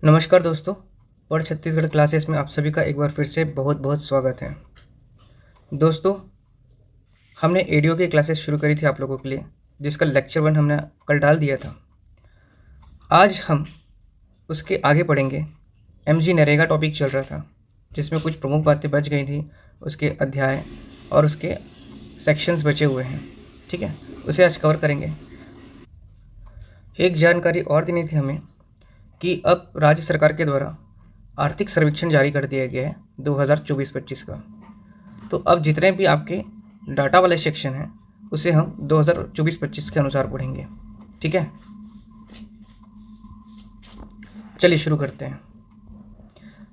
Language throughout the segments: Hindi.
नमस्कार दोस्तों, पढ़ छत्तीसगढ़ क्लासेस में आप सभी का एक बार फिर से बहुत बहुत स्वागत है। दोस्तों, हमने एडियो की क्लासेस शुरू करी थी आप लोगों के लिए, जिसका लेक्चर 1 हमने कल डाल दिया था। आज हम उसके आगे पढ़ेंगे। एमजी नरेगा टॉपिक चल रहा था, जिसमें कुछ प्रमुख बातें बच गई थी, उसके अध्याय और उसके सेक्शंस बचे हुए हैं। ठीक है, उसे आज कवर करेंगे। एक जानकारी और देनी थी हमें कि अब राज्य सरकार के द्वारा आर्थिक सर्वेक्षण जारी कर दिया गया है 2024-25 का। तो अब जितने भी आपके डाटा वाले सेक्शन हैं उसे हम 2024-25 के अनुसार पढ़ेंगे। ठीक है, चलिए शुरू करते हैं।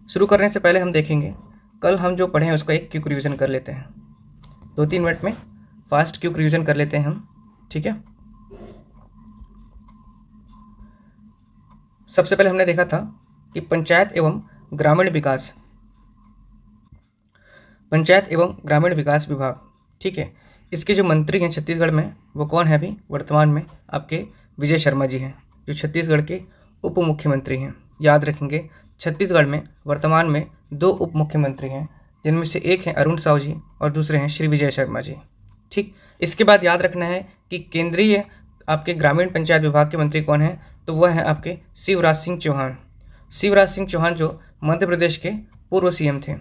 शुरू करने से पहले हम देखेंगे कल हम जो पढ़े हैं उसका एक क्विक रिवीजन कर लेते हैं। 2-3 मिनट में फास्ट क्विक रिवीजन कर लेते हैं हम। ठीक है, सबसे पहले हमने देखा था कि पंचायत एवं ग्रामीण विकास विभाग, ठीक है, इसके जो मंत्री हैं छत्तीसगढ़ में वो कौन है? अभी वर्तमान में आपके विजय शर्मा जी हैं, जो छत्तीसगढ़ के उप मुख्यमंत्री हैं। याद रखेंगे, छत्तीसगढ़ में वर्तमान में 2 उप मुख्यमंत्री हैं, जिनमें से एक हैं अरुण साहू जी और दूसरे हैं श्री विजय शर्मा जी। ठीक, इसके बाद याद रखना है कि केंद्रीय आपके ग्रामीण पंचायत विभाग के मंत्री कौन हैं? तो वह हैं आपके शिवराज सिंह चौहान। शिवराज सिंह चौहान जो मध्य प्रदेश के पूर्व सीएम थे।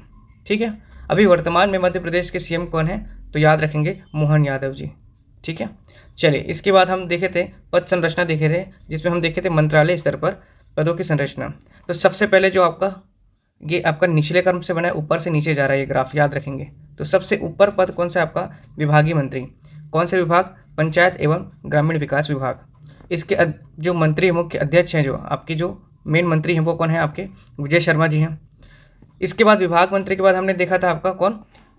ठीक है, अभी वर्तमान में मध्य प्रदेश के सीएम कौन है? तो याद रखेंगे मोहन यादव जी। ठीक है, चलिए इसके बाद हम देखे थे पद संरचना देखे थे, जिसमें हम देखे थे मंत्रालय स्तर पर पदों की संरचना। तो सबसे पहले जो ये आपका निचले क्रम से बना है, ऊपर से नीचे जा रहा है ये ग्राफ, याद रखेंगे। तो सबसे ऊपर पद कौन सा है आपका? विभागीय मंत्री। कौन से विभाग? पंचायत एवं ग्रामीण विकास विभाग। इसके जो मंत्री मुख्य अध्यक्ष हैं, जो आपके जो मेन मंत्री हैं वो कौन है? आपके विजय शर्मा जी हैं। इसके बाद विभाग मंत्री के बाद हमने देखा था आपका कौन?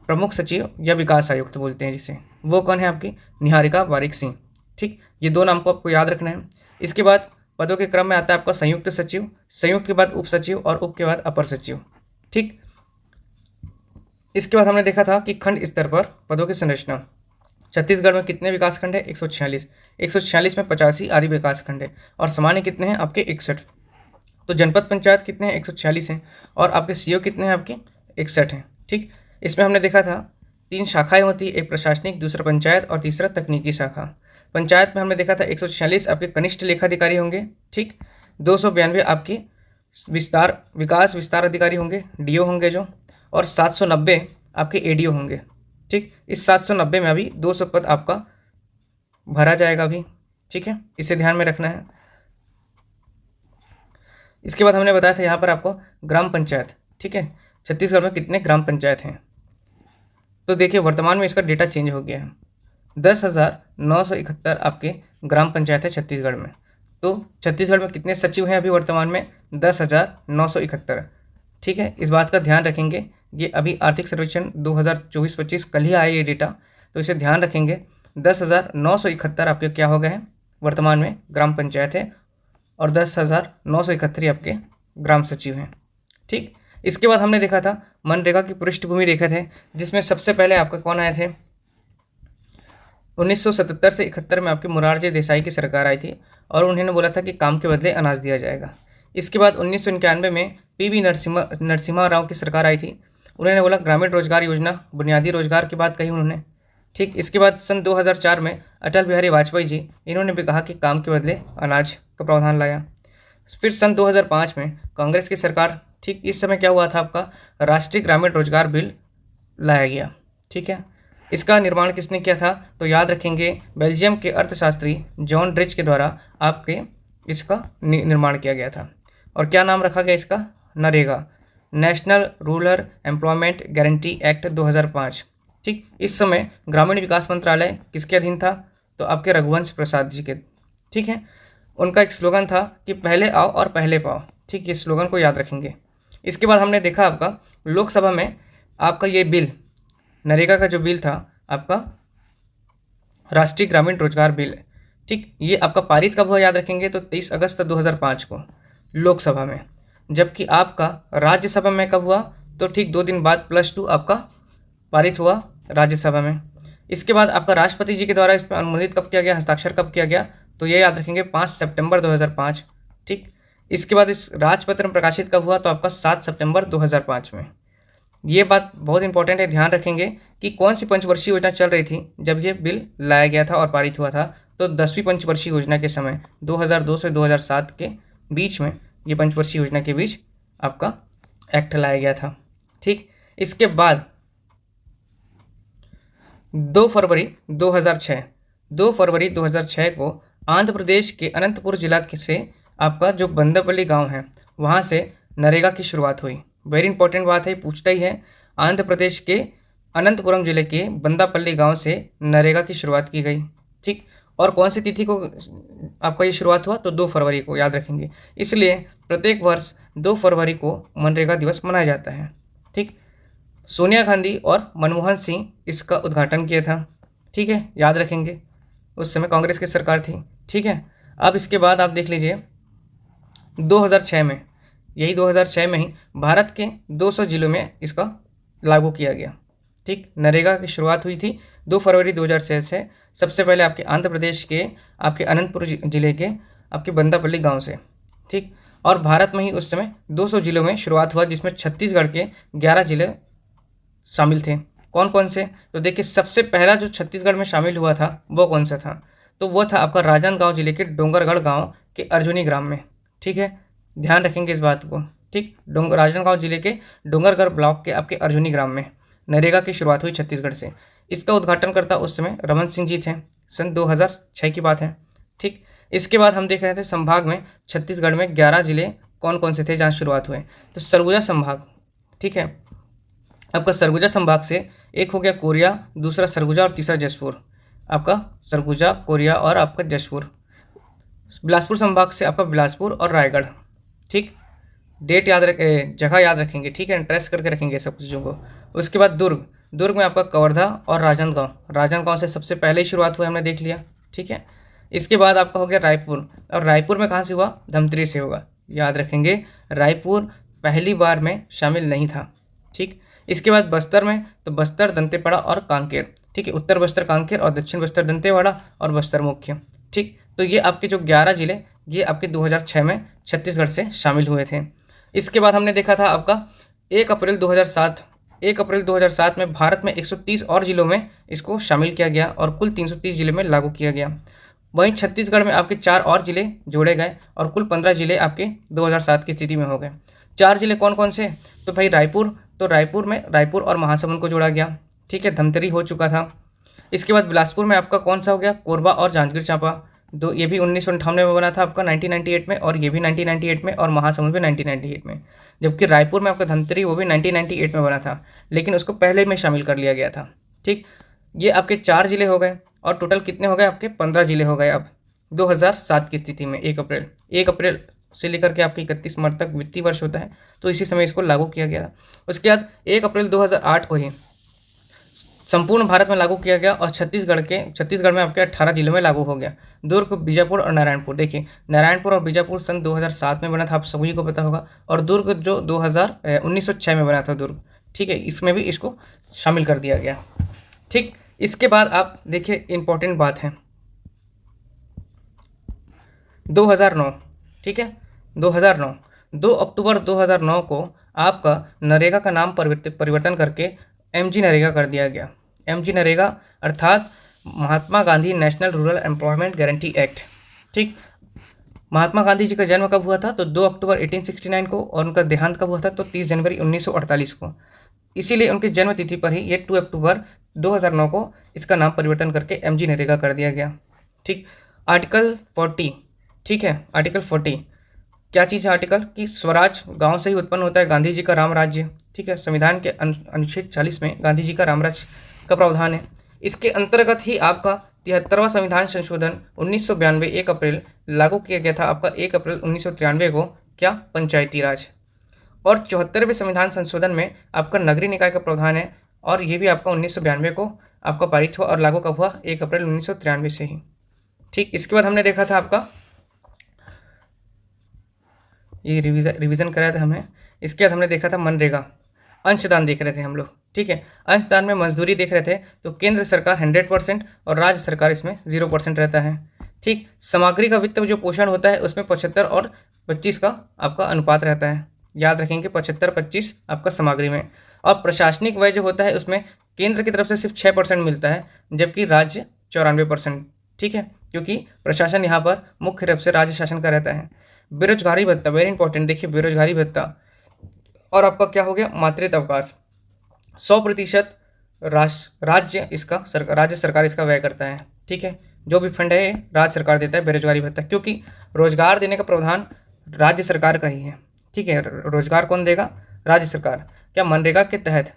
प्रमुख सचिव या विकास आयुक्त बोलते हैं जिसे, वो कौन है? आपकी निहारिका बारिक सिंह। ठीक, ये 2 नाम को आपको याद रखना है। इसके बाद पदों के क्रम में आता है आपका संयुक्त सचिव, संयुक्त के बाद उप सचिव और उप के बाद अपर सचिव। ठीक, इसके बाद हमने देखा था कि खंड स्तर पर पदों की संरचना। छत्तीसगढ़ में कितने विकास खंड है? 146। 146 में 85 आदि विकास खंड है और सामान्य कितने हैं? आपके 61। तो जनपद पंचायत कितने हैं? 146 हैं और आपके सीओ कितने हैं? आपके 61 हैं। ठीक, इसमें हमने देखा था 3 शाखाएं होती, एक प्रशासनिक, दूसरा पंचायत और तीसरा तकनीकी शाखा। पंचायत में हमने देखा था 146 आपके कनिष्ठ लेखाधिकारी होंगे। ठीक, 292 आपके विकास विस्तार अधिकारी होंगे, डीओ होंगे जो, और 790 आपके एडीओ होंगे। ठीक, इस 790 में अभी 200 पद आपका भरा जाएगा अभी। ठीक है, इसे ध्यान में रखना है। इसके बाद हमने बताया था यहाँ पर आपको ग्राम पंचायत। ठीक है, छत्तीसगढ़ में कितने ग्राम पंचायत हैं? तो देखिए वर्तमान में इसका डेटा चेंज हो गया है। 10,971 आपके ग्राम पंचायत है छत्तीसगढ़ में। तो छत्तीसगढ़ में कितने सचिव हैं अभी वर्तमान में? 10,971। ठीक है, इस बात का ध्यान रखेंगे। ये अभी आर्थिक सर्वेक्षण 2024-25 कल ही आया ये डेटा, तो इसे ध्यान रखेंगे। 10,971 आपके क्या हो गए हैं वर्तमान में? ग्राम पंचायत है, और 10,971 आपके ग्राम सचिव हैं। ठीक, इसके बाद हमने देखा था मनरेगा की पृष्ठभूमि देखे थे, जिसमें सबसे पहले आपका कौन आए थे? 1977 से 71 में आपके मोरारजी देसाई की सरकार आई थी और उन्होंने बोला था कि काम के बदले अनाज दिया जाएगा। इसके बाद 1991 में पीवी नरसिम्हा राव की सरकार आई थी। उन्होंने बोला ग्रामीण रोजगार योजना, बुनियादी रोजगार की बात कही उन्होंने। ठीक, इसके बाद सन 2004 में अटल बिहारी वाजपेयी जी, इन्होंने भी कहा कि काम के बदले अनाज का प्रावधान लाया। फिर सन 2005 में कांग्रेस की सरकार, ठीक, इस समय क्या हुआ था? आपका राष्ट्रीय ग्रामीण रोजगार बिल लाया गया। ठीक है, इसका निर्माण किसने किया था? तो याद रखेंगे बेल्जियम के अर्थशास्त्री जॉन ड्रिच के द्वारा आपके इसका निर्माण किया गया था। और क्या नाम रखा गया इसका? NREGA, national rural employment guarantee act 2005। ठीक, इस समय ग्रामीण विकास मंत्रालय किसके अधीन था? तो आपके रघुवंश प्रसाद जी के। ठीक है, उनका एक स्लोगन था कि पहले आओ और पहले पाओ। ठीक, ये स्लोगन को याद रखेंगे। इसके बाद हमने देखा आपका लोकसभा में आपका ये बिल, नरेगा का जो बिल था आपका राष्ट्रीय ग्रामीण रोजगार बिल। ठीक, ये आपका पारित कब हुआ? याद रखेंगे, तो 23 अगस्त 2005 को लोकसभा में। जबकि आपका राज्यसभा में कब हुआ? तो ठीक 2 दिन बाद +2 आपका पारित हुआ राज्यसभा में। इसके बाद आपका राष्ट्रपति जी के द्वारा इस पर अनुमोदित कब किया गया, हस्ताक्षर कब किया गया? तो ये याद रखेंगे 5 सितंबर 2005। ठीक, इसके बाद इस राजपत्र में प्रकाशित कब हुआ, तो आपका 7 सितंबर 2005 में। ये बात बहुत इंपॉर्टेंट है, ध्यान रखेंगे कि कौन सी पंचवर्षीय योजना चल रही थी जब ये बिल लाया गया था और पारित हुआ था। तो 10वीं पंचवर्षीय योजना के समय 2002 से 2007 के बीच में, ये पंचवर्षीय योजना के बीच आपका एक्ट लाया गया था। ठीक, इसके बाद 2 फरवरी 2006 को आंध्र प्रदेश के अनंतपुर जिला से आपका जो बंदापल्ली गांव है वहां से नरेगा की शुरुआत हुई। वेरी इंपॉर्टेंट बात है, पूछता ही है। आंध्र प्रदेश के अनंतपुरम जिले के बंदापल्ली गांव से नरेगा की शुरुआत की गई। ठीक, और कौन सी तिथि को आपका ये शुरुआत हुआ, तो 2 फरवरी को, याद रखेंगे। इसलिए प्रत्येक वर्ष 2 फरवरी को मनरेगा दिवस मनाया जाता है। ठीक, सोनिया गांधी और मनमोहन सिंह इसका उद्घाटन किया था। ठीक है, याद रखेंगे, उस समय कांग्रेस की सरकार थी। ठीक है, अब इसके बाद आप देख लीजिए 2006 में, यही 2006 में ही भारत के 200 जिलों में इसका लागू किया गया। ठीक, नरेगा की शुरुआत हुई थी 2 फरवरी 2006 से। सबसे पहले आपके आंध्र प्रदेश के आपके अनंतपुर जिले के आपके बंदापल्ली गांव से। ठीक, और भारत में ही उस समय 200 जिलों में शुरुआत हुआ, जिसमें छत्तीसगढ़ के 11 जिले शामिल थे। कौन कौन से, तो देखिए सबसे पहला जो छत्तीसगढ़ में शामिल हुआ था वो कौन सा था, तो वो था आपका राजनांदगांव जिले के डोंगरगढ़ गांव के अर्जुनी ग्राम में। ठीक है, ध्यान रखेंगे इस बात को। ठीक, राजनांदगांव जिले के डोंगरगढ़ ब्लॉक के आपके अर्जुनी ग्राम में नरेगा की शुरुआत हुई छत्तीसगढ़ से। इसका उद्घाटनकर्ता उस समय रमन सिंह जी थे, सन 2006 की बात है। ठीक, इसके बाद हम देख रहे थे संभाग में छत्तीसगढ़ में 11 जिले कौन कौन से थे जहाँ शुरुआत हुए, तो सरगुजा संभाग। ठीक है, आपका सरगुजा संभाग से एक हो गया कोरिया, दूसरा सरगुजा और तीसरा जशपुर। आपका सरगुजा, कोरिया और आपका जशपुर। बिलासपुर संभाग से आपका बिलासपुर और रायगढ़। ठीक, डेट याद जगह याद रखेंगे। ठीक है, ट्रेस करके रखेंगे सब चीज़ों को। उसके बाद दुर्ग में आपका कवर्धा और राजनांदगांव से सबसे पहले ही शुरुआत हुआ, हमने देख लिया। ठीक है, इसके बाद आपका हो गया रायपुर, और रायपुर में कहाँ से हुआ, धमतरी से होगा, याद रखेंगे। रायपुर पहली बार में शामिल नहीं था। ठीक, इसके बाद बस्तर में, तो बस्तर, दंतेवाड़ा और कांकेर। ठीक है, उत्तर बस्तर कांकेर और दक्षिण बस्तर दंतेवाड़ा और बस्तर मुख्य। ठीक, तो ये आपके जो 11 जिले ये आपके 2006 में छत्तीसगढ़ से शामिल हुए थे। इसके बाद हमने देखा था आपका 1 अप्रैल 2007 में भारत में 130 और जिलों में इसको शामिल किया गया और कुल 330 जिले में लागू किया गया। वहीं छत्तीसगढ़ में आपके 4 और जिले जोड़े गए और कुल 15 जिले आपके 2007 की स्थिति में हो गए। 4 जिले कौन कौन से, तो भाई रायपुर, तो रायपुर में रायपुर और महासमुंद को जोड़ा गया। ठीक है, धमतरी हो चुका था। इसके बाद बिलासपुर में आपका कौन सा हो गया, कोरबा और जांजगीर चांपा। दो, ये भी 1998 में बना था आपका 1998 में, और ये भी 1998 में, और महासमुंद भी 1998 में। जबकि रायपुर में आपका धमतरी वो भी 1998 में बना था, लेकिन उसको पहले में शामिल कर लिया गया था। ठीक, ये आपके 4 जिले हो गए और टोटल कितने हो गए आपके 15 जिले हो गए अब 2007 की स्थिति में। 1 अप्रैल से लेकर के आपके 31 मार्च तक वित्तीय वर्ष होता है, तो इसी समय इसको लागू किया गया। उसके बाद 1 अप्रैल 2008 को ही संपूर्ण भारत में लागू किया गया और छत्तीसगढ़ में आपके 18 जिलों में लागू हो गया। दुर्ग, बीजापुर और नारायणपुर। देखिए नारायणपुर और बीजापुर सन 2007 में बना था, आप सभी को पता होगा, और दुर्ग जो 1906 में बना था दुर्ग। ठीक है, इसमें भी इसको शामिल कर दिया गया। ठीक, इसके बाद आप देखिए इंपॉर्टेंट बात है 2009। ठीक है, 2 अक्टूबर 2009 को आपका नरेगा का नाम परिवर्तन करके MG नरेगा कर दिया गया। MG नरेगा अर्थात Mahatma Gandhi national rural employment guarantee act. ठीक, महात्मा गांधी जी का जन्म कब हुआ था, तो 2 अक्टूबर 1869 को, और उनका देहांत कब हुआ था, तो 30 जनवरी 1948 को। इसीलिए उनके जन्म तिथि पर ही ये 2 अक्टूबर 2009 को इसका नाम परिवर्तन करके MG नरेगा कर दिया गया। ठीक, आर्टिकल 40। ठीक है, आर्टिकल 40 क्या चीज़ है, आर्टिकल कि स्वराज गांव से ही उत्पन्न होता है, गांधी जी का राम राज्य। ठीक है, संविधान के अनुच्छेद 40 में गांधी जी का राम राज्य का प्रावधान है। इसके अंतर्गत ही आपका 73वां संविधान संशोधन 1992 1 अप्रैल लागू किया गया था। आपका 1 अप्रैल 1993 को क्या, पंचायती राज। और 74वें संविधान संशोधन में आपका नगरीय निकाय का प्रावधान है, और ये भी आपका 1992 को आपका पारित हुआ और लागू कब हुआ, 1 अप्रैल 1993 से ही। ठीक, इसके बाद हमने देखा था आपका ये रिवीजन कराया था हमने। इसके बाद हमने देखा था मनरेगा, अंशदान देख रहे थे हम लोग। ठीक है, अंशदान में मजदूरी देख रहे थे, तो केंद्र सरकार 100% और राज्य सरकार इसमें 0% रहता है। ठीक, सामग्री का वित्त जो पोषण होता है उसमें 75 और 25 का आपका अनुपात रहता है। याद रखेंगे 75-25 आपका सामग्री में। और प्रशासनिक व्यय जो होता है उसमें केंद्र की तरफ से सिर्फ 6% मिलता है, जबकि राज्य 94%। ठीक है, क्योंकि प्रशासन यहाँ पर मुख्य रूप से राज्य शासन का रहता है। बेरोजगारी भत्ता, वेरी इंपॉर्टेंट, देखिए बेरोजगारी भत्ता और आपका क्या हो गया, मातृत्व अवकाश, 100% राज्य राज्य सरकार इसका व्यय करता है। ठीक है, जो भी फंड है राज्य सरकार देता है बेरोजगारी भत्ता, क्योंकि रोजगार देने का प्रावधान राज्य सरकार का ही है। ठीक है, रोजगार कौन देगा, राज्य सरकार। क्या मनरेगा के तहत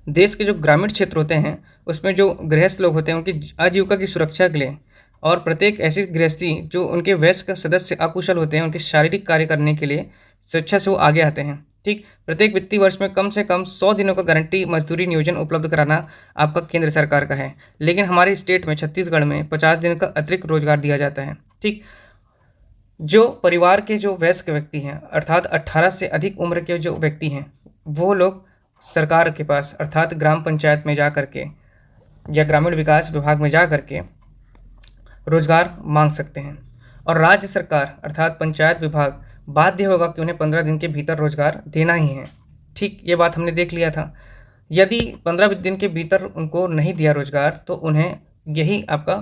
देश के जो ग्रामीण क्षेत्र होते हैं उसमें जो गृहस्थ लोग होते हैं उनकी आजीविका की सुरक्षा के लिए, और प्रत्येक ऐसी गृहस्थी जो उनके वयस्क सदस्य अकुशल होते हैं उनके शारीरिक कार्य करने के लिए स्वेच्छा से वो आगे आते हैं। ठीक, प्रत्येक वित्तीय वर्ष में कम से कम 100 दिनों का गारंटी मजदूरी नियोजन उपलब्ध कराना आपका केंद्र सरकार का है। लेकिन हमारे स्टेट में छत्तीसगढ़ में 50 दिन का अतिरिक्त रोजगार दिया जाता है। ठीक, जो परिवार के जो वयस्क व्यक्ति हैं अर्थात 18 से अधिक उम्र के जो व्यक्ति हैं वो लोग सरकार के पास अर्थात ग्राम पंचायत में जा करके या ग्रामीण विकास विभाग में जा करके रोजगार मांग सकते हैं, और राज्य सरकार अर्थात पंचायत विभाग बाध्य होगा कि उन्हें 15 दिन के भीतर रोजगार देना ही है। ठीक, ये बात हमने देख लिया था। यदि 15 दिन के भीतर उनको नहीं दिया रोजगार तो उन्हें यही आपका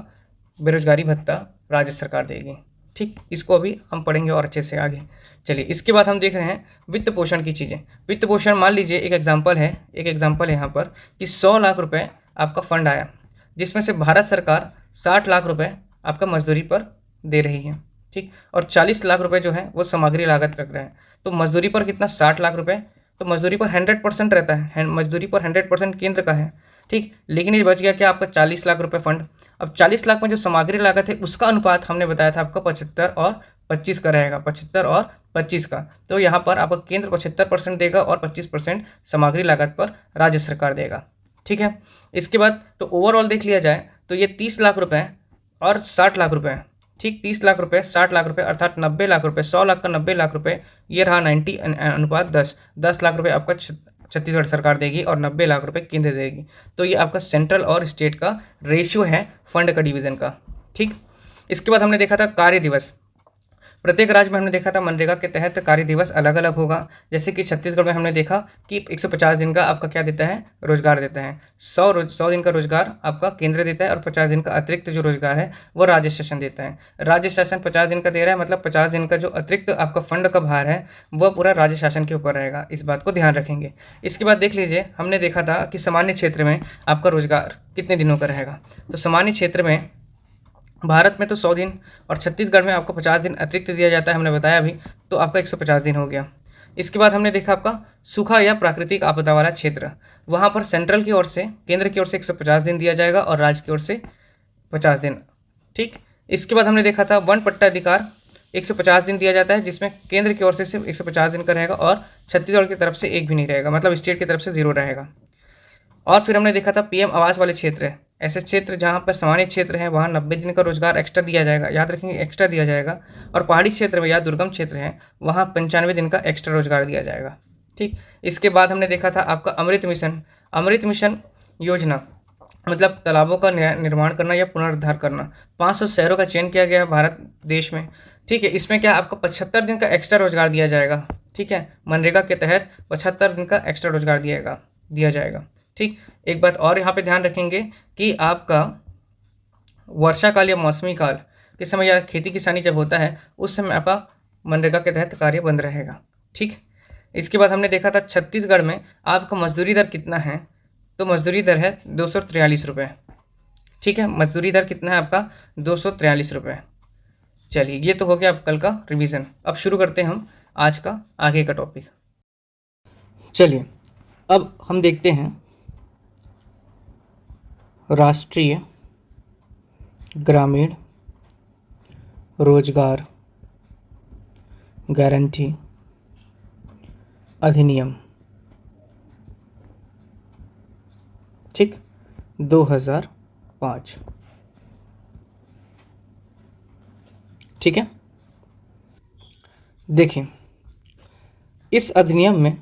बेरोजगारी भत्ता राज्य सरकार देगी। ठीक, इसको अभी हम पढ़ेंगे और अच्छे से आगे। चलिए, इसके बाद हम देख रहे हैं वित्त पोषण की चीज़ें। वित्त पोषण, मान लीजिए एक एग्जांपल है यहाँ पर कि 100 लाख रुपए आपका फंड आया, जिसमें से भारत सरकार 60 लाख रुपए आपका मजदूरी पर दे रही है। ठीक, और 40 लाख रुपए जो है वो सामग्री लागत रख रहे हैं। तो मजदूरी पर कितना, 60 लाख रुपए। तो मजदूरी पर 100% रहता है, मजदूरी पर 100% केंद्र का है। ठीक, लेकिन ये बच गया क्या, आपका 40 लाख रुपए फंड। अब 40 लाख में जो सामग्री लागत है उसका अनुपात हमने बताया था आपका 75 और 25 का रहेगा, 75 और 25 का। तो यहाँ पर आपका केंद्र 75% देगा और 25% सामग्री लागत पर राज्य सरकार देगा। ठीक है, इसके बाद तो ओवरऑल देख लिया जाए तो ये 30 लाख रुपए और 60 लाख रुपए। ठीक, 30 लाख रुपए, 60 लाख रुपए अर्थात 90 लाख रुपए, 100 लाख का 90 लाख रुपए, ये रहा 90 अनुपात 10 लाख रुपए आपका छत्तीसगढ़ सरकार देगी और 90 लाख रुपए केंद्र देगी। तो ये आपका सेंट्रल और स्टेट का रेशियो है फंड का डिवीज़न का। ठीक, इसके बाद हमने देखा था कार्य दिवस। प्रत्येक राज्य में हमने देखा था मनरेगा के तहत कार्य दिवस अलग अलग होगा। जैसे कि छत्तीसगढ़ में हमने देखा कि 150 दिन का आपका क्या देता है, रोजगार देता है। 100 दिन का रोजगार आपका केंद्र देता है और 50 दिन का अतिरिक्त जो रोजगार है वो राज्य शासन देता है। राज्य शासन 50 दिन का दे रहा है, मतलब 50 दिन का जो अतिरिक्त आपका फंड का भार है वह पूरा राज्य शासन के ऊपर रहेगा। इस बात को ध्यान रखेंगे। इसके बाद देख लीजिए, हमने देखा था कि सामान्य क्षेत्र में आपका रोजगार कितने दिनों का रहेगा। तो सामान्य क्षेत्र में भारत में तो 100 दिन और छत्तीसगढ़ में आपको 50 दिन अतिरिक्त दिया जाता है, हमने बताया अभी। तो आपका 150 दिन हो गया। इसके बाद हमने देखा आपका सूखा या प्राकृतिक आपदा वाला क्षेत्र, वहाँ पर सेंट्रल की ओर से, केंद्र की ओर से 150 दिन दिया जाएगा और राज्य की ओर से 50 दिन। ठीक, इसके बाद हमने देखा था वन पट्टा अधिकार 150 दिन दिया जाता है, जिसमें केंद्र की ओर से सिर्फ 150 दिन का रहेगा और छत्तीसगढ़ की तरफ से एक भी नहीं रहेगा, मतलब स्टेट की तरफ से 0 रहेगा। और फिर हमने देखा था पीएम आवास वाले क्षेत्र, ऐसे क्षेत्र जहाँ पर सामान्य क्षेत्र है वहाँ 90 दिन का रोजगार एक्स्ट्रा दिया जाएगा, याद रखेंगे एक्स्ट्रा दिया जाएगा। और पहाड़ी क्षेत्र में या दुर्गम क्षेत्र है वहाँ 95 दिन का एक्स्ट्रा रोजगार दिया जाएगा। ठीक, इसके बाद हमने देखा था आपका अमृत मिशन। अमृत मिशन योजना मतलब तालाबों का निर्माण करना या पुनरुद्धार करना। 500 शहरों का चयन किया गया है भारत देश में। ठीक है, इसमें क्या आपको 75 दिन का एक्स्ट्रा रोजगार दिया जाएगा। ठीक है, मनरेगा के तहत 75 दिन का एक्स्ट्रा रोजगार दिया जाएगा। ठीक, एक बात और यहाँ पे ध्यान रखेंगे कि आपका वर्षा काल या मौसमी काल के समय या खेती किसानी जब होता है उस समय आपका मनरेगा के तहत कार्य बंद रहेगा। ठीक, इसके बाद हमने देखा था छत्तीसगढ़ में आपका मजदूरी दर कितना है। तो मजदूरी दर है 243 रुपये। ठीक है, मजदूरी दर कितना है आपका, 243 रुपये। चलिए, ये तो हो गया अब कल का रिवीजन। अब शुरू करते हैं हम आज का आगे का टॉपिक। चलिए, अब हम देखते हैं राष्ट्रीय ग्रामीण रोजगार गारंटी अधिनियम। ठीक, 2005। ठीक है, देखिए इस अधिनियम में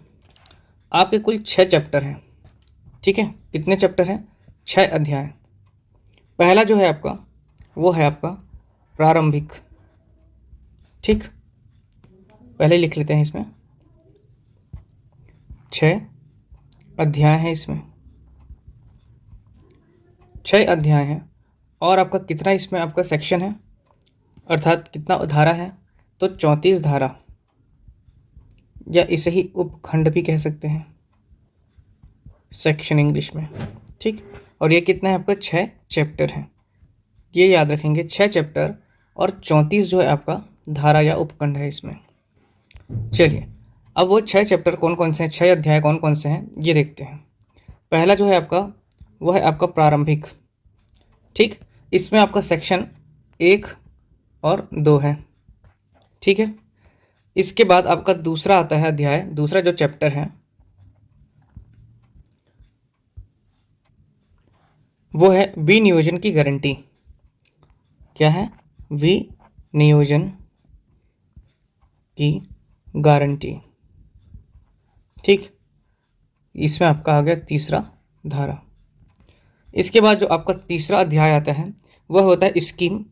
आपके कुल 6 चैप्टर हैं। ठीक है, कितने चैप्टर हैं, 6 अध्याय। पहला जो है आपका वो है आपका प्रारंभिक। ठीक, पहले लिख लेते हैं। इसमें 6 अध्याय हैं, इसमें 6 अध्याय हैं। और आपका कितना इसमें आपका सेक्शन है, अर्थात कितना धारा है, तो 34 धारा, या इसे ही उपखंड भी कह सकते हैं, सेक्शन इंग्लिश में। ठीक, और ये कितना है आपका 6 चैप्टर हैं। ये याद रखेंगे, 6 चैप्टर और 34 जो है आपका धारा या उपखंड है इसमें। चलिए, अब वो 6 चैप्टर कौन कौन से हैं, 6 अध्याय कौन कौन से हैं, ये देखते हैं। पहला जो है आपका, वो है आपका प्रारंभिक। ठीक, इसमें आपका सेक्शन 1 और 2 है। ठीक है, इसके बाद आपका दूसरा आता है अध्याय, दूसरा जो चैप्टर है वो है विनियोजन की गारंटी। क्या है? विनियोजन की गारंटी। ठीक, इसमें आपका आ गया तीसरा धारा। इसके बाद जो आपका तीसरा अध्याय आता है वह होता है स्कीम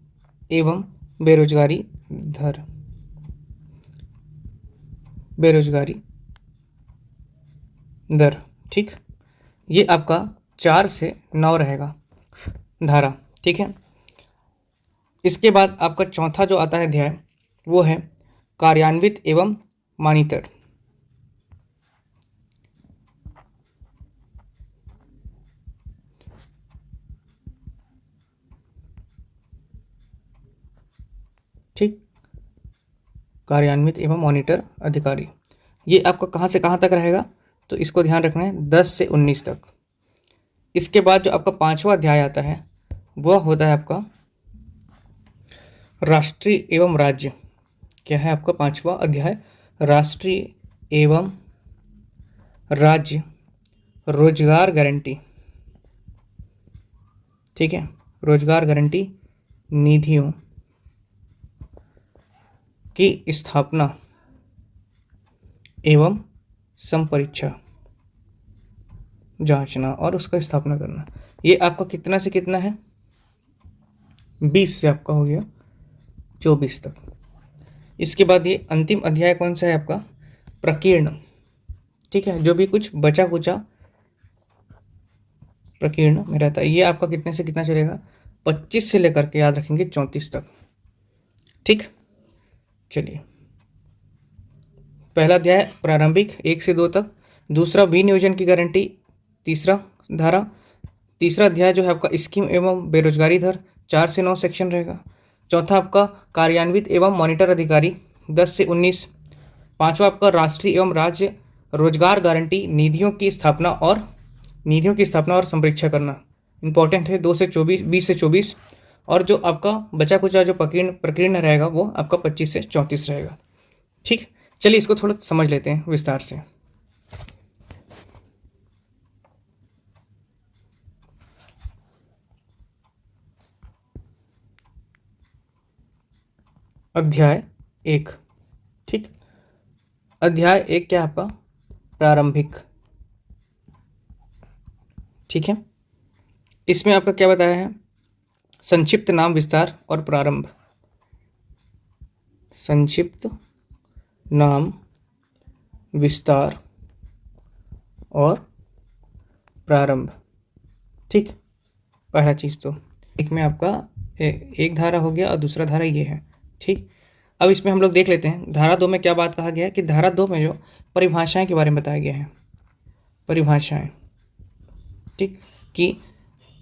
एवं बेरोजगारी दर। बेरोजगारी दर। ठीक, ये आपका 4 से 9 रहेगा धारा। ठीक है, इसके बाद आपका चौथा जो आता है अध्याय वो है कार्यान्वित एवं मानीतर। ठीक, कार्यान्वित एवं मॉनिटर अधिकारी। ये आपका कहाँ से कहाँ तक रहेगा, तो इसको ध्यान रखना है 10 से 19 तक। इसके बाद जो आपका 5वां अध्याय आता है वह होता है आपका राष्ट्रीय एवं राज्य। क्या है आपका 5वां अध्याय? राष्ट्रीय एवं राज्य रोजगार गारंटी। ठीक है, रोजगार गारंटी निधियों की स्थापना एवं संपरीक्षा, जांचना और उसका स्थापना करना। ये आपका कितना से कितना है? 20 से आपका हो गया 24 तक। इसके बाद ये अंतिम अध्याय कौन सा है आपका? प्रकीर्ण। ठीक है, जो भी कुछ बचा कुचा प्रकीर्ण में रहता है, ये आपका कितने से कितना चलेगा? 25 से लेकर के याद रखेंगे 34 तक। ठीक, चलिए, पहला अध्याय प्रारंभिक 1 से 2 तक, दूसरा विनियोजन की गारंटी, तीसरा धारा, तीसरा अध्याय जो है आपका स्कीम एवं बेरोजगारी दर, 4 से 9 सेक्शन रहेगा। चौथा आपका कार्यान्वित एवं मॉनिटर अधिकारी 10 से 19। पांचवा आपका राष्ट्रीय एवं राज्य रोजगार गारंटी निधियों की स्थापना और संपरीक्षा करना, इंपॉर्टेंट है, 2 से 24, 20 से 24। और जो आपका बचा कुचा जो प्रकीर्ण रहेगा वो आपका 25 से 34 रहेगा। ठीक, चलिए इसको थोड़ा समझ लेते हैं विस्तार से। अध्याय 1। ठीक, अध्याय 1 क्या है आपका? प्रारंभिक। ठीक है, इसमें आपका क्या बताया है? संक्षिप्त नाम विस्तार और प्रारंभ। संक्षिप्त नाम विस्तार और प्रारंभ। ठीक, पहला चीज़ तो एक में आपका एक धारा हो गया और दूसरा धारा ये है। ठीक, अब इसमें हम लोग देख लेते हैं धारा 2 में क्या बात कहा गया है कि धारा 2 में जो परिभाषाएं के बारे में बताया गया है। परिभाषाएं। ठीक, कि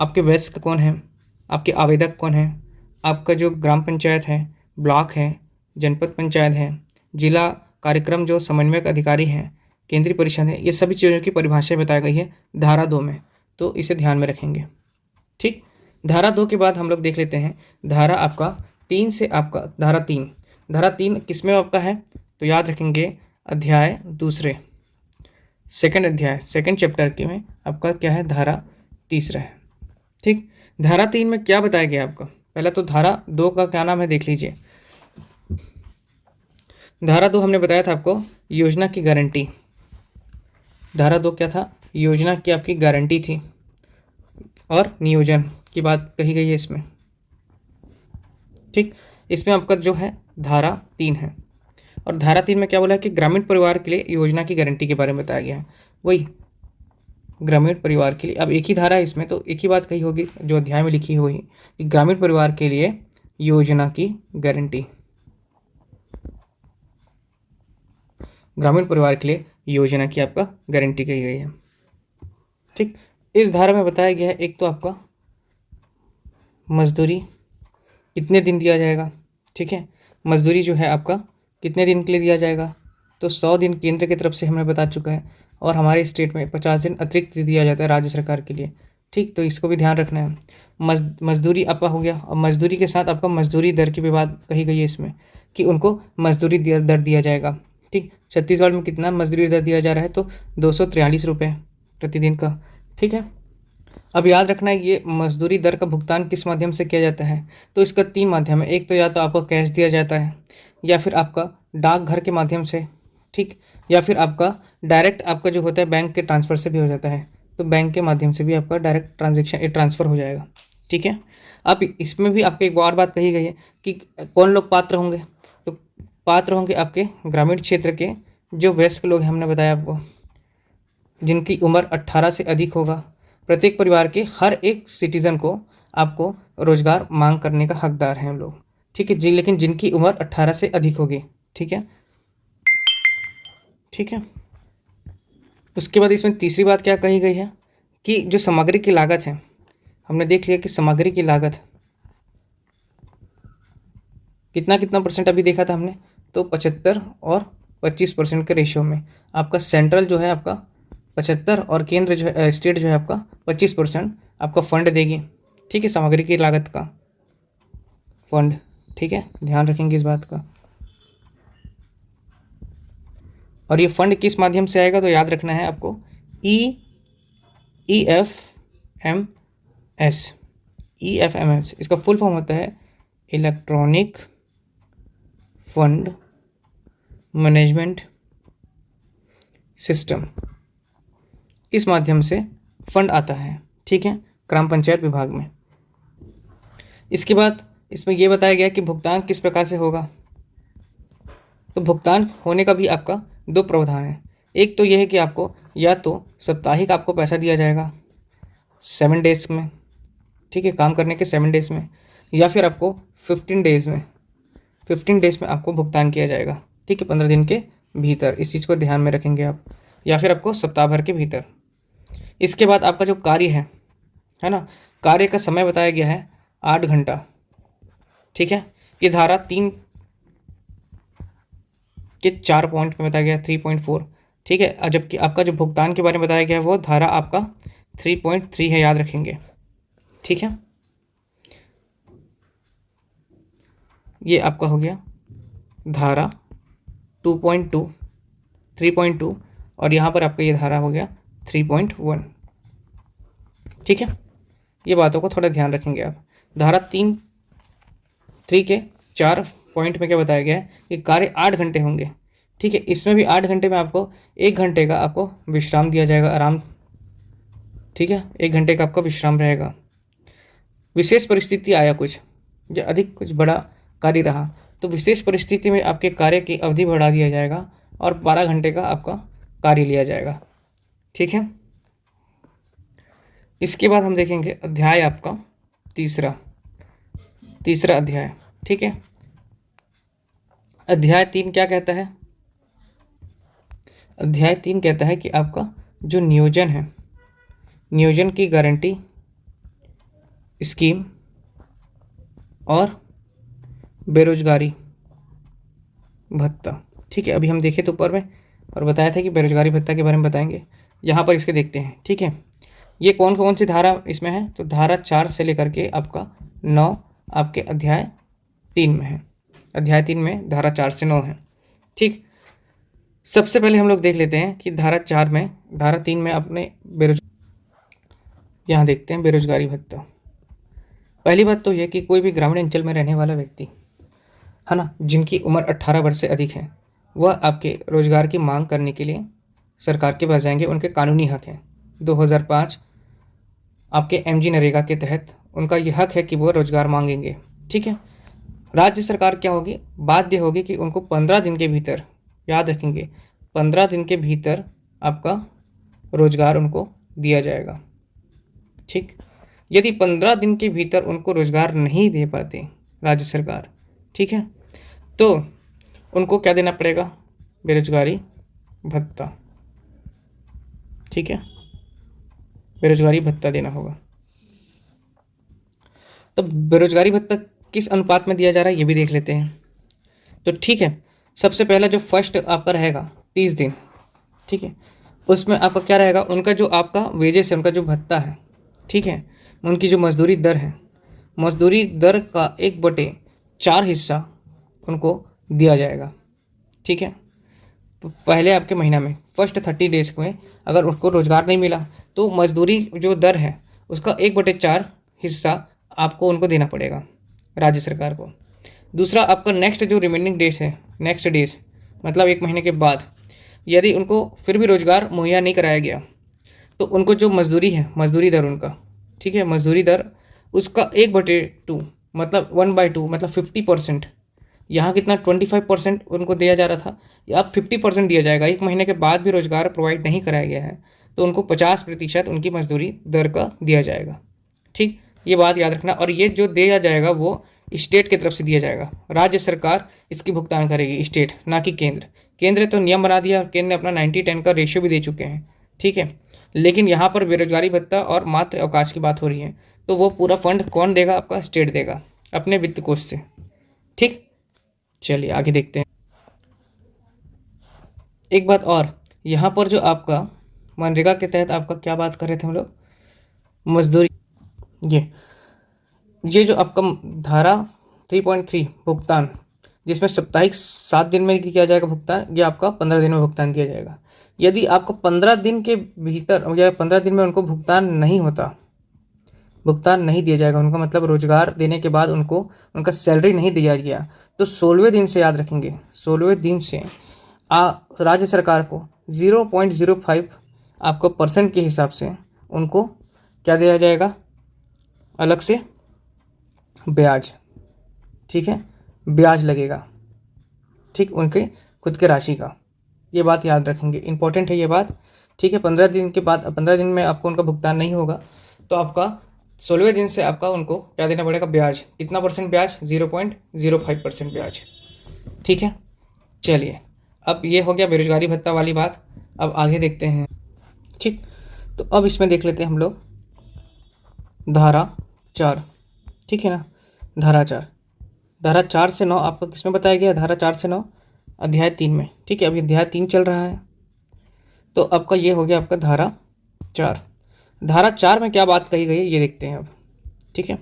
आपके वयस्क कौन है, आपके आवेदक कौन है, आपका जो ग्राम पंचायत है, ब्लॉक है, जनपद पंचायत है, जिला कार्यक्रम जो समन्वयक अधिकारी हैं, केंद्रीय परिषद है, ये सभी चीज़ों की परिभाषाएं बताई गई है धारा 2 में, तो इसे ध्यान में रखेंगे। ठीक, धारा 2 के बाद हम लोग देख लेते हैं धारा आपका 3 से आपका धारा 3। धारा 3 किसमें आपका है, तो याद रखेंगे अध्याय दूसरे, सेकंड अध्याय, सेकंड चैप्टर के में आपका क्या है? धारा तीसरा है। ठीक, धारा 3 में क्या बताया गया आपका? पहला तो धारा 2 का क्या नाम है देख लीजिए। धारा 2 हमने बताया था आपको योजना की गारंटी। धारा 2 क्या था? योजना की आपकी गारंटी थी और नियोजन की बात कही गई है इसमें। ठीक, इसमें आपका जो है धारा 3 है। और धारा 3 में क्या बोला है कि ग्रामीण परिवार के लिए योजना की गारंटी के बारे में बताया गया है। वही ग्रामीण परिवार के लिए, अब एक ही धारा है इसमें तो एक ही बात कही होगी जो अध्याय में लिखी हुई कि ग्रामीण परिवार के लिए योजना की गारंटी, ग्रामीण परिवार के लिए योजना की आपका गारंटी कही गई है। ठीक, इस धारा में बताया गया है एक तो आपका मजदूरी कितने दिन दिया जाएगा। ठीक है, मजदूरी जो है आपका कितने दिन के लिए दिया जाएगा, तो 100 दिन केंद्र की तरफ से हमने बता चुका है, और हमारे स्टेट में 50 दिन अतिरिक्त दिया जाता है राज्य सरकार के लिए। ठीक, तो इसको भी ध्यान रखना है। मजदूरी आपका हो गया, और मजदूरी के साथ आपका मजदूरी दर की भी बात कही गई है इसमें कि उनको मजदूरी दर दिया जाएगा। ठीक, छत्तीसगढ़ में कितना मजदूरी दर दिया जा रहा है, तो 243 रुपये प्रतिदिन का। ठीक है, अब याद रखना है ये मजदूरी दर का भुगतान किस माध्यम से किया जाता है, तो इसका 3 माध्यम है। एक तो या तो आपको कैश दिया जाता है, या फिर आपका डाकघर के माध्यम से, ठीक, या फिर आपका डायरेक्ट आपका जो होता है बैंक के ट्रांसफ़र से भी हो जाता है, तो बैंक के माध्यम से भी आपका डायरेक्ट ट्रांसफ़र हो जाएगा। ठीक है, अब इसमें भी आपको एक और बात कही गई है कि कौन लोग पात्र होंगे, तो पात्र होंगे आपके ग्रामीण क्षेत्र के जो वयस्क लोग हैं, हमने बताया आपको, जिनकी उम्र 18 से अधिक होगा। प्रत्येक परिवार के हर एक सिटीज़न को आपको रोजगार मांग करने का हकदार हैं हम लोग। ठीक है जी, लेकिन जिनकी उम्र 18 से अधिक होगी। ठीक है, ठीक है। उसके बाद इसमें तीसरी बात क्या कही गई है कि जो सामग्री की लागत है, हमने देख लिया कि सामग्री की लागत कितना कितना परसेंट अभी देखा था हमने, तो 75 और 25% के रेशियो में आपका सेंट्रल जो है आपका 75 और केंद्र जो है स्टेट जो है आपका 25% आपका फंड देगी। ठीक है, सामग्री की लागत का फंड। ठीक है, ध्यान रखेंगे इस बात का। और ये फंड किस माध्यम से आएगा, तो याद रखना है आपको EFMS। इसका फुल फॉर्म होता है इलेक्ट्रॉनिक फंड मैनेजमेंट सिस्टम। इस माध्यम से फंड आता है। ठीक है, ग्राम पंचायत विभाग में। इसके बाद इसमें यह बताया गया कि भुगतान किस प्रकार से होगा, तो भुगतान होने का भी आपका 2 प्रावधान है। एक तो यह है कि आपको या तो साप्ताहिक आपको पैसा दिया जाएगा 7 डेज में, ठीक है, काम करने के 7 डेज में, या फिर आपको 15 डेज में आपको भुगतान किया जाएगा। ठीक है, 15 दिन के भीतर, इस चीज़ को ध्यान में रखेंगे आप, या फिर आपको सप्ताह भर के भीतर। इसके बाद आपका जो कार्य है ना, कार्य का समय बताया गया है 8 घंटा। ठीक है, ये धारा 3 के 4 पॉइंट में बताया गया है 3.4। ठीक है, जबकि आपका जो भुगतान के बारे में बताया गया है वो धारा आपका 3.3 है, याद रखेंगे। ठीक है, ये आपका हो गया धारा 2.2 3.2, और यहाँ पर आपका ये धारा हो गया 3.1। ठीक है, ये बातों को थोड़ा ध्यान रखेंगे आप। धारा 3 के 4 पॉइंट में क्या बताया गया है कि कार्य 8 घंटे होंगे। ठीक है, इसमें भी 8 घंटे में आपको 1 घंटे का आपको विश्राम दिया जाएगा, आराम। ठीक है, 1 घंटे का आपका विश्राम रहेगा। विशेष परिस्थिति आया कुछ या अधिक कुछ बड़ा कार्य रहा, तो विशेष परिस्थिति में आपके कार्य की अवधि बढ़ा दिया जाएगा और 12 घंटे का आपका कार्य लिया जाएगा। ठीक है, इसके बाद हम देखेंगे अध्याय आपका तीसरा अध्याय। ठीक है, अध्याय 3 क्या कहता है, अध्याय 3 कहता है कि आपका जो नियोजन है, नियोजन की गारंटी स्कीम और बेरोजगारी भत्ता। ठीक है, अभी हम देखें तो ऊपर में और बताया था कि बेरोजगारी भत्ता के बारे में बताएंगे, यहाँ पर इसके देखते हैं। ठीक है, ये कौन कौन सी धारा इसमें है, तो धारा 4 से लेकर के आपका 9 आपके अध्याय 3 में है। अध्याय 3 में धारा 4 से 9 है। ठीक, सबसे पहले हम लोग देख लेते हैं कि धारा 3 में अपने यहाँ देखते हैं बेरोजगारी भत्ता। पहली बात तो यह कि कोई भी ग्रामीण अंचल में रहने वाला व्यक्ति है ना, जिनकी उम्र 18 वर्ष से अधिक है, वह आपके रोजगार की मांग करने के लिए सरकार के पास जाएंगे। उनके कानूनी हक हैं। 2005 आपके MG नरेगा के तहत उनका यह हक है कि वो रोजगार मांगेंगे। ठीक है, राज्य सरकार क्या होगी, बाध्य होगी कि उनको 15 दिन के भीतर, याद रखेंगे 15 दिन के भीतर आपका रोजगार उनको दिया जाएगा। ठीक, यदि 15 दिन के भीतर उनको रोजगार नहीं दे पाते राज्य सरकार, ठीक है, तो उनको क्या देना पड़ेगा, बेरोजगारी भत्ता। ठीक है, बेरोजगारी भत्ता देना होगा। तो बेरोजगारी भत्ता किस अनुपात में दिया जा रहा है ये भी देख लेते हैं। तो ठीक है, सबसे पहला जो फर्स्ट आपका रहेगा 30 दिन, ठीक है, उसमें आपका क्या रहेगा, उनका जो आपका वेजेस है, उनका जो भत्ता है, ठीक है, उनकी जो मजदूरी दर है, मजदूरी दर का 1/4 हिस्सा उनको दिया जाएगा। ठीक है, तो पहले आपके महीना में फर्स्ट 30 डेज में अगर उनको रोज़गार नहीं मिला तो मजदूरी जो दर है उसका 1/4 हिस्सा आपको उनको देना पड़ेगा राज्य सरकार को। दूसरा आपका नेक्स्ट जो रिमेनिंग डेट्स है, नेक्स्ट डेज मतलब 1 महीने के बाद यदि उनको फिर भी रोज़गार मुहैया नहीं कराया गया तो उनको जो मजदूरी है, मजदूरी दर उनका, ठीक है, मजदूरी दर उसका 1/2 मतलब 1/2 मतलब 50%, यहाँ कितना 25% उनको दिया जा रहा था, या अब 50% दिया जाएगा। 1 महीने के बाद भी रोजगार प्रोवाइड नहीं कराया गया है तो उनको 50% उनकी मजदूरी दर का दिया जाएगा। ठीक, ये बात याद रखना। और ये जो दिया जाएगा वो स्टेट की तरफ से दिया जाएगा, राज्य सरकार इसकी भुगतान करेगी, स्टेट ना कि केंद्र। केंद्र तो नियम बना दिया और केंद्र ने अपना 90-10 का रेशियो भी दे चुके हैं। ठीक है, लेकिन यहाँ पर बेरोजगारी भत्ता और मातृ अवकाश की बात हो रही है तो वो पूरा फंड कौन देगा, आपका स्टेट देगा अपने वित्त कोष से। ठीक, चलिए आगे देखते हैं। एक बात और, यहाँ पर जो आपका मनरेगा के तहत आपका क्या बात कर रहे थे हम लोग, मजदूरी, ये जो आपका धारा 3.3 भुगतान, जिसमें साप्ताहिक 7 दिन में किया जाएगा भुगतान, ये आपका 15 दिन में भुगतान दिया जाएगा। यदि आपको 15 दिन के भीतर या 15 दिन में उनको भुगतान नहीं होता, भुगतान नहीं दिया जाएगा उनका मतलब रोजगार देने के बाद उनको उनका सैलरी नहीं दिया गया, तो 16वें दिन से, याद रखेंगे 16वें दिन से राज्य सरकार को 0.05 आपको % के हिसाब से उनको क्या दिया जाएगा, अलग से ब्याज। ठीक है, ब्याज लगेगा, ठीक, उनके खुद के राशि का। ये बात याद रखेंगे, इंपॉर्टेंट है ये बात। ठीक है, 15 दिन के बाद, 15 दिन में आपको उनका भुगतान नहीं होगा तो आपका 16वें दिन से आपका उनको क्या देना पड़ेगा, ब्याज। कितना % ब्याज, 0.05% ब्याज। ठीक है, चलिए अब ये हो गया बेरोजगारी भत्ता वाली बात। अब आगे देखते हैं। ठीक, तो अब इसमें देख लेते हैं हम लोग धारा 4। ठीक है ना, धारा 4, धारा 4 से 9 आपको किसमें बताया गया, धारा 4 से 9 अध्याय 3 में। ठीक है, अभी अध्याय 3 चल रहा है तो आपका ये हो गया आपका धारा 4। धारा 4 में क्या बात कही गई है ये देखते हैं अब। ठीक है,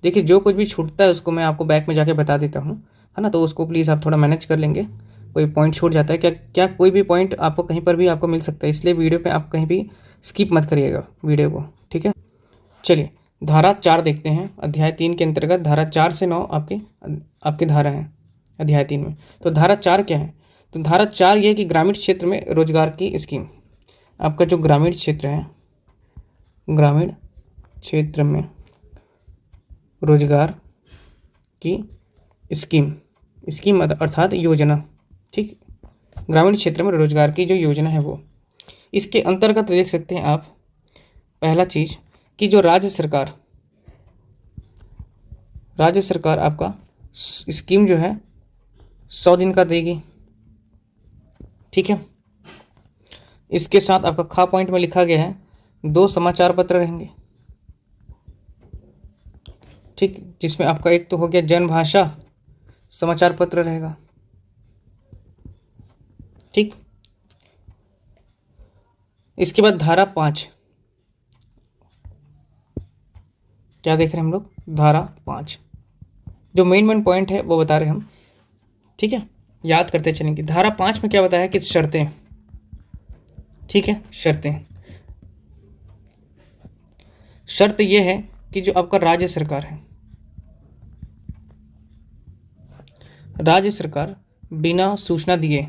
देखिए जो कुछ भी छूटता है उसको मैं आपको बैक में जाके बता देता हूँ, है ना, तो उसको प्लीज़ आप थोड़ा मैनेज कर लेंगे। कोई पॉइंट छूट जाता है क्या, कोई भी पॉइंट आपको कहीं पर भी आपको मिल सकता है, इसलिए वीडियो पे आप कहीं भी स्किप मत करिएगा वीडियो को। ठीक है, चलिए धारा 4 देखते हैं। अध्याय 3 के अंतर्गत धारा 4 से 9 आपके धारा हैं अध्याय 3 में। तो धारा 4 क्या है, तो धारा 4 ये है कि ग्रामीण क्षेत्र में रोजगार की स्कीम। आपका जो ग्रामीण क्षेत्र है, ग्रामीण क्षेत्र में रोजगार की स्कीम अर्थात योजना। ठीक, ग्रामीण क्षेत्र में रोजगार की जो योजना है वो, इसके अंतर्गत देख सकते हैं आप पहला चीज़ कि जो राज्य सरकार आपका स्कीम जो है 100 दिन का देगी। ठीक है, इसके साथ आपका खा पॉइंट में लिखा गया है 2 समाचार पत्र रहेंगे। ठीक, जिसमें आपका एक तो हो गया जनभाषा समाचार पत्र रहेगा। ठीक, इसके बाद धारा 5, क्या देख रहे हैं हम लोग, धारा 5 जो मेन पॉइंट है वो बता रहे हैं हम। ठीक है, याद करते चलेंगे। धारा 5 में क्या बताया कि शर्तें। ठीक है, शर्त ये है कि जो आपका राज्य सरकार है, राज्य सरकार बिना सूचना दिए,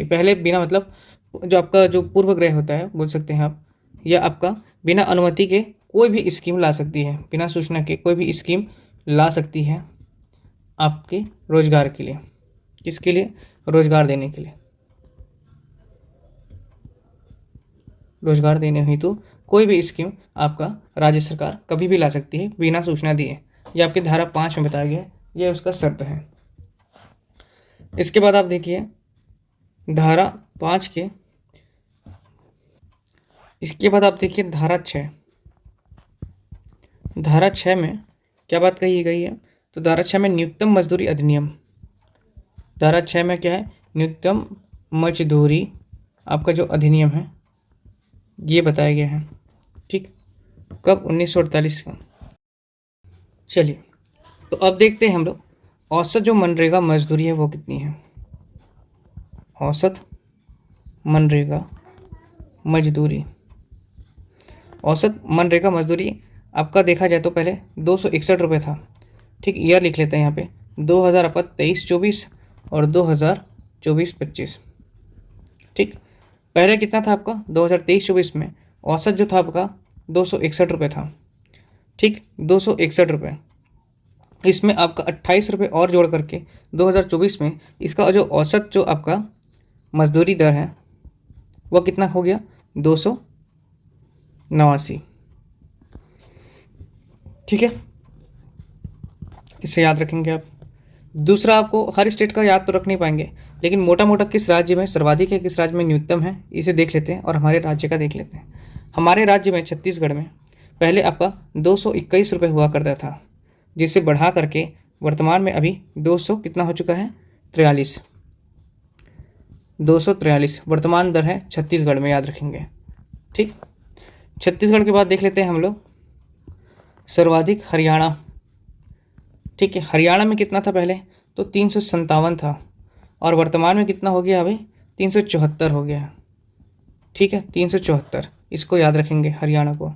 पहले बिना मतलब जो आपका जो पूर्वग्रह होता है बोल सकते हैं आप, या आपका बिना अनुमति के कोई भी स्कीम ला सकती है, बिना सूचना के कोई भी स्कीम ला सकती है आपके रोजगार के लिए। किसके लिए? रोजगार देने के लिए। रोजगार देने हेतु कोई भी स्कीम आपका राज्य सरकार कभी भी ला सकती है बिना सूचना दिए। ये आपकी धारा 5 में बताया गया है, ये उसका शर्त है। इसके बाद आप देखिए धारा 5 के, इसके बाद आप देखिए धारा 6। धारा 6 में क्या बात कही गई है? तो धारा 6 में न्यूनतम मजदूरी अधिनियम, धारा 6 में क्या है? न्यूनतम मजदूरी आपका जो अधिनियम है ये बताया गया है। ठीक, कब? 1948 का। चलिए, तो अब देखते हैं हम लोग औसत जो मनरेगा मजदूरी है वो कितनी है। औसत मनरेगा मजदूरी, औसत मनरेगा मजदूरी आपका देखा जाए तो पहले 261 रुपये था। ठीक, ईयर लिख लेते हैं यहाँ पे 2023-24 और 2024-25। ठीक, पहले कितना था आपका? 2023-24 में औसत जो था आपका 261 रुपये था। ठीक, 261 रुपये, इसमें आपका 28 रुपये और जोड़ करके 2024 में इसका जो औसत जो आपका मजदूरी दर है वो कितना हो गया? 289। ठीक है, इसे याद रखेंगे आप। दूसरा, आपको हर स्टेट का याद तो रख नहीं पाएंगे, लेकिन मोटा मोटा किस राज्य में सर्वाधिक है, किस राज्य में न्यूनतम है, इसे देख लेते हैं और हमारे राज्य का देख लेते हैं। हमारे राज्य में छत्तीसगढ़ में पहले आपका 221 रुपये हुआ करता था, जिसे बढ़ा करके वर्तमान में अभी 200 कितना हो चुका है? 43। 243 वर्तमान दर है छत्तीसगढ़ में, याद रखेंगे। ठीक, छत्तीसगढ़ के बाद देख लेते हैं हम लोग सर्वाधिक हरियाणा। ठीक है, हरियाणा में कितना था पहले? तो 357 था और वर्तमान में कितना हो गया अभी? 374 हो गया है। ठीक है, 374, इसको याद रखेंगे हरियाणा को।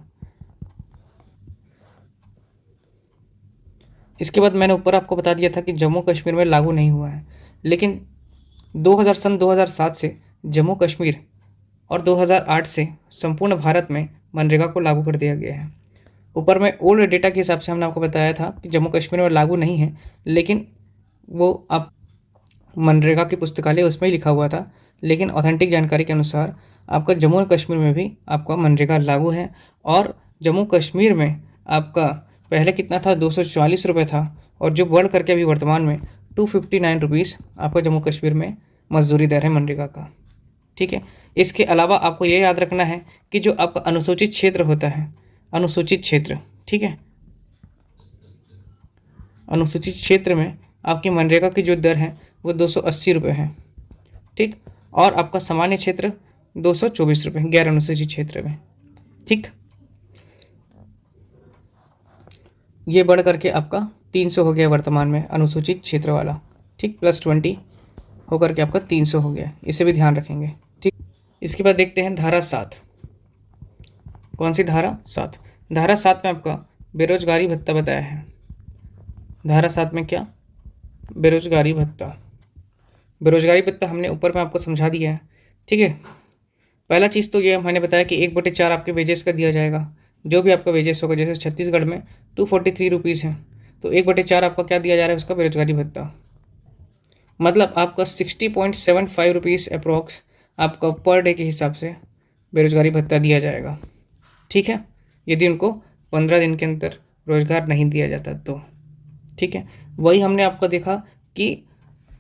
इसके बाद मैंने ऊपर आपको बता दिया था कि जम्मू कश्मीर में लागू नहीं हुआ है, लेकिन 2007 से जम्मू कश्मीर और 2008 से संपूर्ण भारत में मनरेगा को लागू कर दिया गया है। ऊपर में ओल्ड डेटा के हिसाब से हमने आपको बताया था कि जम्मू कश्मीर में लागू नहीं है, लेकिन वो आप मनरेगा की पुस्तकालय उसमें ही लिखा हुआ था, लेकिन ऑथेंटिक जानकारी के अनुसार आपका जम्मू और कश्मीर में भी आपका मनरेगा लागू है। और जम्मू कश्मीर में आपका पहले कितना था? 244 रुपये था, और जो बढ़ करके अभी वर्तमान में 259 रुपीज़ आपका जम्मू कश्मीर में मजदूरी दर है मनरेगा का। ठीक है, इसके अलावा आपको ये याद रखना है कि जो आपका अनुसूचित क्षेत्र होता है, अनुसूचित क्षेत्र, ठीक है, अनुसूचित क्षेत्र में आपकी मनरेगा की जो दर है वो 280 रुपये है। ठीक, और आपका सामान्य क्षेत्र 224 रुपये गैर अनुसूचित क्षेत्र में। ठीक, ये बढ़ करके आपका 300 हो गया वर्तमान में अनुसूचित क्षेत्र वाला। ठीक, +20 होकर के आपका 300 हो गया, इसे भी ध्यान रखेंगे। ठीक, इसके बाद देखते हैं धारा 7। कौन सी? धारा 7। धारा 7 में आपका बेरोजगारी भत्ता बताया है। धारा 7 में क्या? बेरोजगारी भत्ता। बेरोजगारी भत्ता हमने ऊपर में आपको समझा दिया है। ठीक है, पहला चीज़ तो ये मैंने बताया कि 1/4 आपके वेजेस का दिया जाएगा, जो भी आपका वेजेस होगा। जैसे छत्तीसगढ़ में 243 रुपीज़ है, तो 1/4 आपका क्या दिया जा रहा है? उसका बेरोजगारी भत्ता। मतलब आपका 60.75 रुपीज़ अप्रॉक्स आपका पर डे के हिसाब से बेरोजगारी भत्ता दिया जाएगा। ठीक है, यदि उनको 15 दिन के अंदर रोजगार नहीं दिया जाता तो। ठीक है, वही हमने आपको देखा कि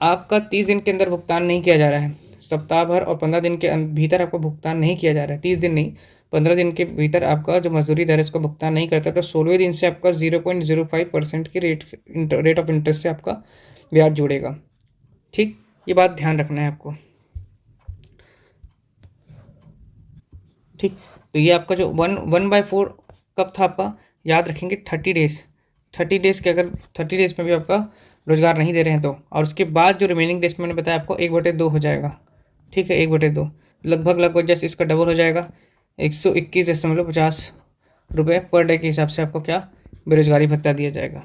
आपका 30 दिन के अंदर भुगतान नहीं किया जा रहा है, सप्ताह भर और 15 दिन के भीतर आपका भुगतान नहीं किया जा रहा है, 30 दिन नहीं 15 दिन के भीतर आपका जो मजदूरी दर है उसका भुगतान नहीं करता, तो 16वें दिन से आपका 0.05% के रेट ऑफ इंटरेस्ट से आपका ब्याज जुड़ेगा। ठीक, ये बात ध्यान रखना है आपको। ठीक, तो ये आपका जो 1/4 कब था आपका? याद रखेंगे 30 डेज। 30 डेज के अगर 30 डेज में भी आपका रोजगार नहीं दे रहे हैं तो, और उसके बाद जो रिमेनिंग डेज मैंने बताया आपको 1/2 हो जाएगा। ठीक है, 1/2 लगभग जैसे इसका डबल हो जाएगा, 121.50 रुपये पर डे के हिसाब से आपको क्या बेरोजगारी भत्ता दिया जाएगा।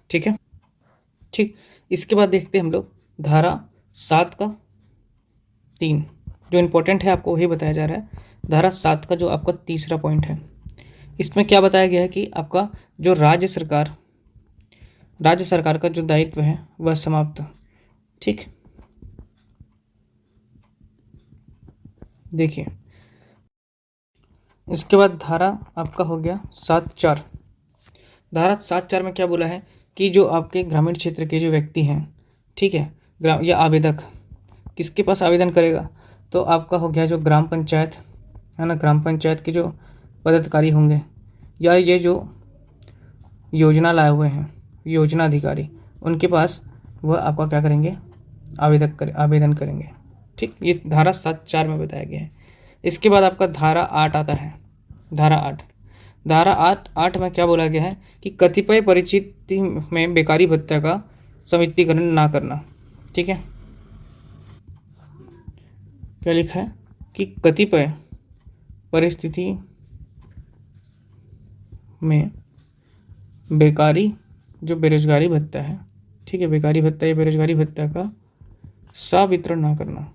ठीक है, ठीक, इसके बाद देखते हैं हम लोग धारा 7 का 3, जो इम्पोर्टेंट है आपको वही बताया जा रहा है। धारा 7 का जो आपका तीसरा पॉइंट है, इसमें क्या बताया गया है कि आपका जो राज्य सरकार का जो दायित्व है वह समाप्त। ठीक, देखिए इसके बाद धारा आपका हो गया 7(4). धारा 7(4) में क्या बोला है कि जो आपके ग्रामीण क्षेत्र के जो व्यक्ति हैं, ठीक है, या आवेदक किसके पास आवेदन करेगा, तो आपका हो गया जो ग्राम पंचायत है ना, ग्राम पंचायत के जो पदाधिकारी होंगे या ये जो योजना लाए हुए हैं योजना अधिकारी, उनके पास वह आपका क्या करेंगे, आवेदन करेंगे। ठीक, ये धारा 7(4) में बताया गया है। इसके बाद आपका धारा 8 आता है। धारा 8 में क्या बोला गया है कि कतिपय परिस्थिति में बेकारी भत्ता का समितिकरण ना करना। ठीक है, क्या लिखा है कि कतिपय परिस्थिति में बेकारी जो बेरोजगारी भत्ता है, ठीक है, बेकारी भत्ता या बेरोजगारी भत्ता का सवितरण ना करना।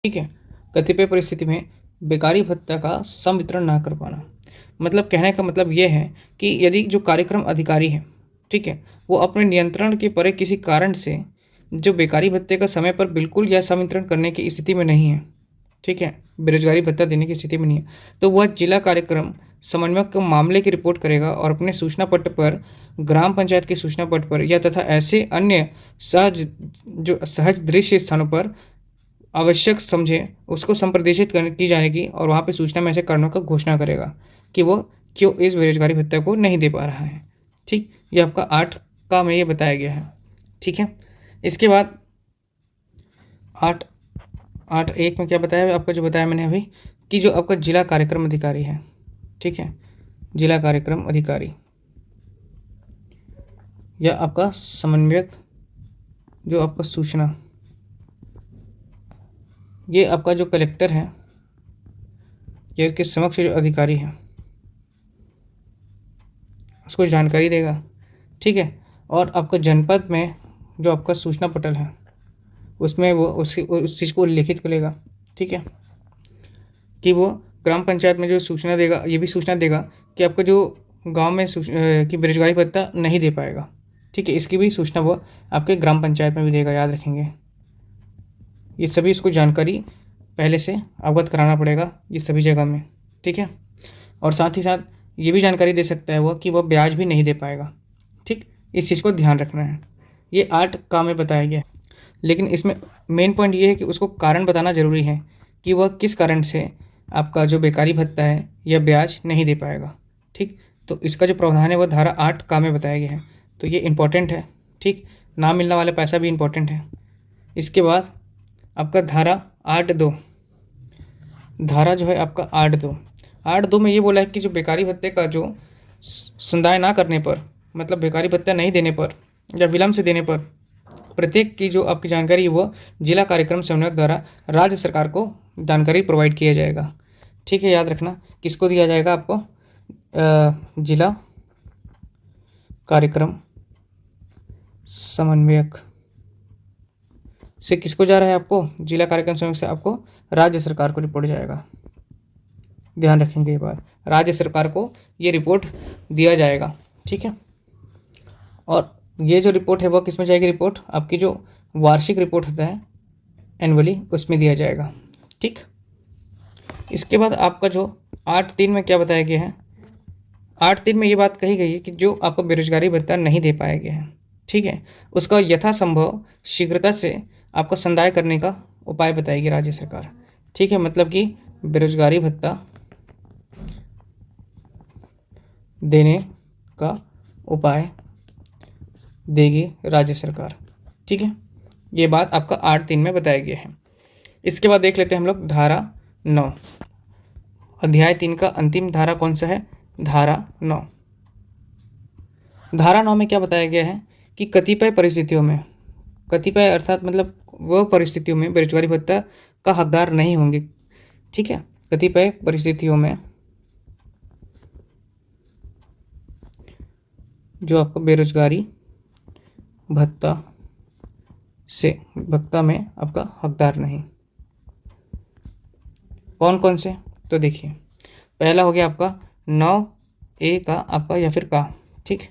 ठीक है, कतिपय परिस्थिति में बेकारी भत्ता का संवितरण ना कर पाना, मतलब कहने का मतलब ये है कि यदि जो कार्यक्रम अधिकारी है, ठीक है, वो अपने नियंत्रण के परे किसी कारण से जो बेकारी भत्ते का समय पर बिल्कुल या संवितरण करने की स्थिति में नहीं है, ठीक है, बेरोजगारी भत्ता देने की स्थिति में नहीं है, तो वह जिला कार्यक्रम समन्वयक को मामले की रिपोर्ट करेगा और अपने सूचना पट पर, ग्राम पंचायत के सूचना पट पर या तथा ऐसे अन्य सहज दृश्य स्थानों पर आवश्यक समझे उसको संप्रेषित की जाएगी और वहाँ पे सूचना में ऐसे कारणों का घोषणा करेगा कि वो क्यों इस बेरोजगारी भत्ता को नहीं दे पा रहा है। ठीक, ये आपका 8 का में ये बताया गया है। ठीक है, इसके बाद 8(1) में क्या बताया आपका, जो बताया मैंने अभी कि जो आपका जिला कार्यक्रम अधिकारी है, ठीक है, जिला कार्यक्रम अधिकारी या आपका समन्वयक, जो आपका सूचना, ये आपका जो कलेक्टर है या इसके समक्ष जो अधिकारी है उसको जानकारी देगा। ठीक है, और आपका जनपद में जो आपका सूचना पटल है उसमें वो उस चीज़ को उल्लेखित करेगा। ठीक है, कि वो ग्राम पंचायत में जो सूचना देगा, ये भी सूचना देगा कि आपका जो गांव में कि बेरोजगारी भत्ता नहीं दे पाएगा। ठीक है, इसकी भी सूचना वो आपके ग्राम पंचायत में भी देगा, याद रखेंगे। ये सभी इसको जानकारी पहले से अवगत कराना पड़ेगा ये सभी जगह में। ठीक है, और साथ ही साथ ये भी जानकारी दे सकता है वो कि वह ब्याज भी नहीं दे पाएगा। ठीक, इस चीज़ को ध्यान रखना है। ये 8 काम में बताया गया है, लेकिन इसमें मेन पॉइंट ये है कि उसको कारण बताना ज़रूरी है कि वह किस कारण से आपका जो बेकारी भत्ता है या ब्याज नहीं दे पाएगा। ठीक, तो इसका जो प्रावधान है वह धारा 8 का में बताया गया है, तो ये इम्पोर्टेंट है। ठीक, ना मिलने वाला पैसा भी इम्पोर्टेंट है। इसके बाद आपका धारा 8(2), धारा जो है आपका 8(2) में ये बोला है कि जो बेकारी भत्ते का जो संदाय ना करने पर, मतलब बेकारी भत्ता नहीं देने पर या विलम्ब से देने पर प्रत्येक की जो आपकी जानकारी है वो जिला कार्यक्रम समन्वयक द्वारा राज्य सरकार को जानकारी प्रोवाइड किया जाएगा। ठीक है, याद रखना किसको दिया जाएगा आपको, जिला कार्यक्रम समन्वयक से किसको जा रहा है आपको, जिला कार्यक्रम समन्वयक से आपको राज्य सरकार को रिपोर्ट जाएगा। ध्यान रखेंगे ये बात, राज्य सरकार को ये रिपोर्ट दिया जाएगा। ठीक है, और ये जो रिपोर्ट है वो किस में जाएगी, रिपोर्ट आपकी जो वार्षिक रिपोर्ट होता है एनुअली, उसमें दिया जाएगा। ठीक, इसके बाद आपका जो 8(3) में क्या बताया गया है, 8(3) में ये बात कही गई है कि जो आपको बेरोजगारी भत्ता नहीं दे पाया गया है, ठीक है, उसका यथासंभव शीघ्रता से आपको संदाय करने का उपाय बताएगी राज्य सरकार। ठीक है, मतलब कि बेरोजगारी भत्ता देने का उपाय देगी राज्य सरकार। ठीक है, ये बात आपका 8(3) में बताया गया है। इसके बाद देख लेते हैं हम लोग धारा 9, अध्याय 3 का अंतिम धारा कौन सा है, धारा 9। धारा 9 में क्या बताया गया है कि कतिपय परिस्थितियों में, कतिपय अर्थात मतलब वह परिस्थितियों में बेरोजगारी भत्ता का हकदार नहीं होंगे। ठीक है, कतिपय परिस्थितियों में जो आपको बेरोजगारी भत्ता में आपका हकदार नहीं। कौन कौन से, तो देखिए पहला हो गया आपका 9A का आपका या फिर का, ठीक।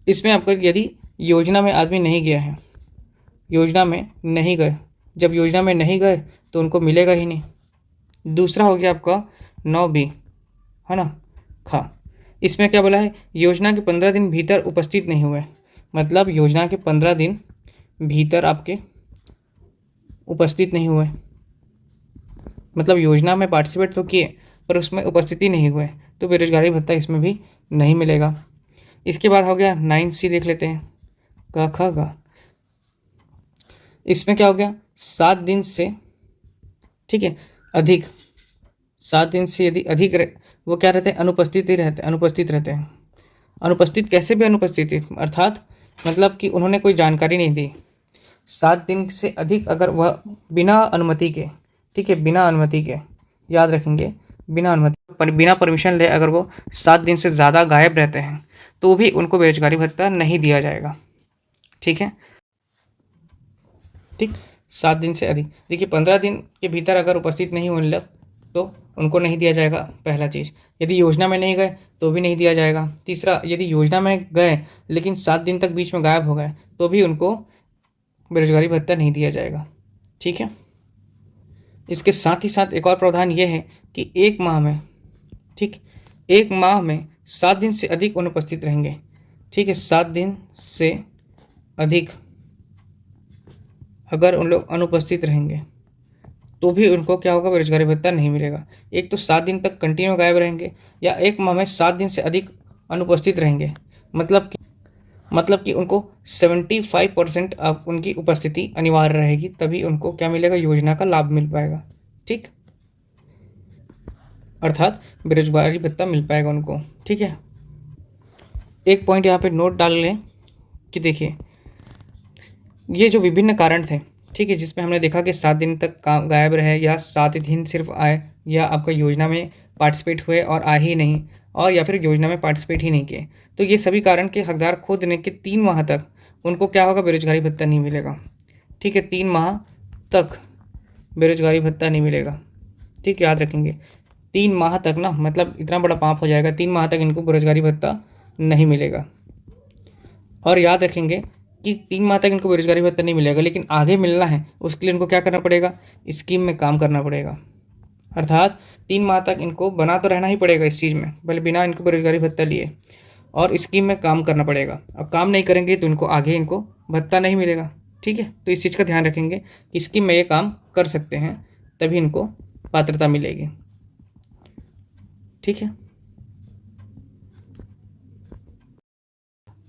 इसमें आपका यदि योजना में आदमी नहीं गया है, योजना में नहीं गए, जब योजना में नहीं गए तो उनको मिलेगा ही नहीं। दूसरा हो गया आपका 9B, है ना, खा। इसमें क्या बोला है, योजना के 15 दिन भीतर उपस्थित नहीं हुए, मतलब योजना के 15 दिन भीतर आपके उपस्थित नहीं हुए, मतलब योजना में पार्टिसिपेट तो किए पर उसमें उपस्थिति नहीं हुए, तो बेरोजगारी भत्ता इसमें भी नहीं मिलेगा। इसके बाद हो गया 9C, देख लेते हैं, का खा गा। इसमें क्या हो गया, 7 दिन से, ठीक है, अधिक, 7 दिन से यदि अधिक वो क्या रहते हैं, अनुपस्थित ही रहते, अनुपस्थित रहते हैं। अनुपस्थित कैसे भी अनुपस्थित, अर्थात मतलब कि उन्होंने कोई जानकारी नहीं दी। 7 दिन से अधिक अगर वह बिना अनुमति के, ठीक है, बिना अनुमति के, याद रखेंगे, बिना अनुमति, बिना परमिशन ले अगर वो 7 दिन से ज़्यादा गायब रहते हैं तो भी उनको बेरोजगारी भत्ता नहीं दिया जाएगा, ठीक है, ठीक। 7 दिन से अधिक, देखिए 15 दिन के भीतर अगर उपस्थित नहीं होने लग तो उनको नहीं दिया जाएगा, पहला चीज़। यदि योजना में नहीं गए तो भी नहीं दिया जाएगा। तीसरा, यदि योजना में गए लेकिन 7 दिन तक बीच में गायब हो गए तो भी उनको बेरोजगारी भत्ता नहीं दिया जाएगा, ठीक है। इसके साथ ही साथ एक और प्रावधान ये है कि 1 माह में, ठीक, 1 माह में 7 दिन से अधिक अनुपस्थित रहेंगे, ठीक है, 7 दिन से अधिक अगर उन लोग अनुपस्थित रहेंगे तो भी उनको क्या होगा, बेरोजगारी भत्ता नहीं मिलेगा। एक तो 7 दिन तक कंटिन्यू गायब रहेंगे, या 1 माह में 7 दिन से अधिक अनुपस्थित रहेंगे, मतलब कि उनको 75% अब उनकी उपस्थिति अनिवार्य रहेगी, तभी उनको क्या मिलेगा, योजना का लाभ मिल पाएगा, ठीक, अर्थात बेरोजगारी भत्ता मिल पाएगा उनको, ठीक है। एक पॉइंट यहाँ पे नोट डाल लें कि देखिए ये जो विभिन्न कारण थे, ठीक है, जिसमें हमने देखा कि 7 दिन तक काम गायब रहे, या 7 दिन सिर्फ आए, या आपका योजना में पार्टिसिपेट हुए और आए ही नहीं, और या फिर योजना में पार्टिसिपेट ही नहीं किए, तो ये सभी कारण के हकदार खो देने के 3 माह तक उनको क्या होगा, बेरोजगारी भत्ता नहीं मिलेगा, ठीक है। 3 माह तक बेरोजगारी भत्ता नहीं मिलेगा, ठीक, याद रखेंगे 3 माह तक ना, मतलब इतना बड़ा पाप हो जाएगा, 3 माह तक इनको बेरोजगारी भत्ता नहीं मिलेगा। और याद रखेंगे कि 3 माह तक इनको बेरोजगारी भत्ता नहीं मिलेगा, लेकिन आगे मिलना है उसके लिए इनको क्या करना पड़ेगा, स्कीम में काम करना पड़ेगा, अर्थात 3 माह तक इनको बना तो रहना ही पड़ेगा इस चीज़ में, भले बिना इनको बेरोजगारी भत्ता लिए, और स्कीम में काम करना पड़ेगा। अब काम नहीं करेंगे तो इनको आगे इनको भत्ता नहीं मिलेगा, ठीक है। तो इस चीज़ का ध्यान रखेंगे कि स्कीम में ये काम कर सकते हैं तभी इनको पात्रता मिलेगी, ठीक है।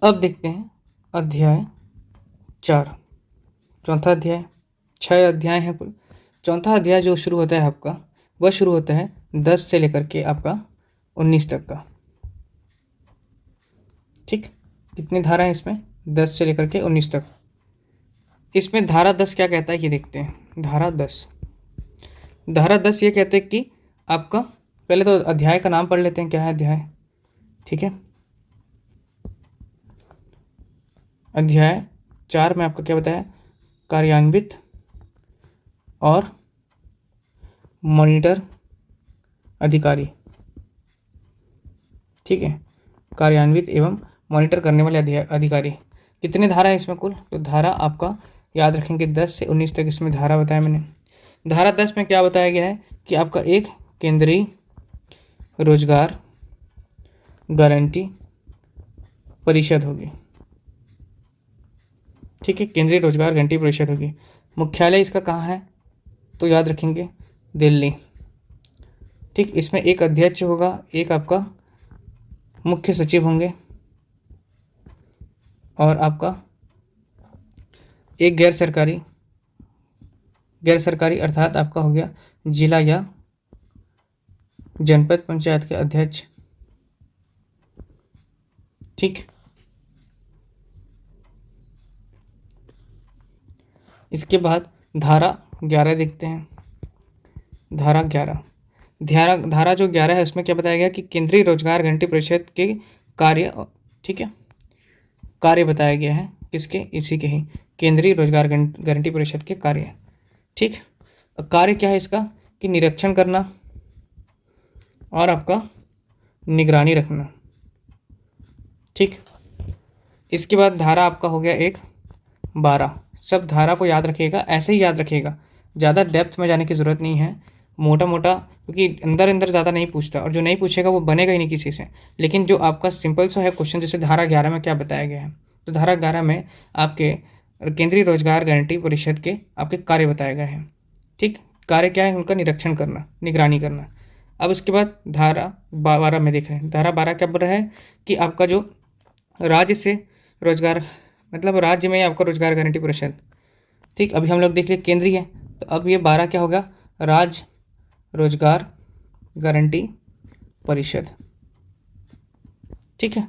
अब देखते हैं अध्याय 4, चौथा अध्याय, 6 अध्याय हैं कुल। चौथा अध्याय जो शुरू होता है आपका, वह शुरू होता है 10 से लेकर के आपका 19 तक का, ठीक। कितनी धारा है इसमें, 10 से लेकर के 19 तक। इसमें धारा 10 क्या कहता है ये देखते हैं। धारा 10 ये कहते हैं कि आपका, पहले तो अध्याय का नाम पढ़ लेते हैं, क्या है अध्याय, ठीक है। अध्याय 4 में आपका क्या बताया, कार्यान्वित और मॉनिटर अधिकारी, ठीक है, कार्यान्वित एवं मॉनिटर करने वाले अधिकारी। कितने धारा है इसमें कुल, तो धारा आपका याद रखेंगे 10 से 19 तक इसमें धारा बताया मैंने। धारा 10 में क्या बताया गया है कि आपका एक केंद्रीय रोजगार गारंटी परिषद होगी, ठीक है, केंद्रीय रोजगार गारंटी परिषद होगी। मुख्यालय इसका कहाँ है, तो याद रखेंगे दिल्ली, ठीक। इसमें एक अध्यक्ष होगा, एक आपका मुख्य सचिव होंगे, और आपका एक गैर सरकारी अर्थात आपका हो गया जिला या जनपद पंचायत के अध्यक्ष, ठीक। इसके बाद धारा 11 देखते हैं। धारा 11, धारा जो 11 है उसमें क्या बताया गया कि केंद्रीय रोजगार गारंटी परिषद के कार्य, ठीक है, कार्य बताया गया है किसके, इसी के ही केंद्रीय रोजगार गारंटी परिषद के कार्य, ठीक। कार्य क्या है इसका, कि निरीक्षण करना और आपका निगरानी रखना। ठीक, इसके बाद धारा आपका हो गया एक 12। सब धारा को याद रखिएगा, ऐसे ही याद रखिएगा, ज़्यादा डेप्थ में जाने की ज़रूरत नहीं है, मोटा मोटा, क्योंकि अंदर अंदर ज़्यादा नहीं पूछता और जो नहीं पूछेगा वो बनेगा ही नहीं किसी से। लेकिन जो आपका सिंपल सा है क्वेश्चन, जैसे धारा 11 में क्या बताया गया है, तो धारा 11 में आपके केंद्रीय रोजगार गारंटी परिषद के आपके कार्य बताए गए हैं। ठीक, कार्य क्या है, उनका निरीक्षण करना, निगरानी करना। अब इसके बाद धारा 12 में देख रहे हैं, धारा 12 क्या बोल रहा है कि आपका जो राज्य से रोजगार, मतलब राज्य में आपका रोजगार गारंटी परिषद। ठीक, अभी हम लोग देख लिए केंद्रीय, तो अब ये 12 क्या होगा, राज्य रोजगार गारंटी परिषद। ठीक है,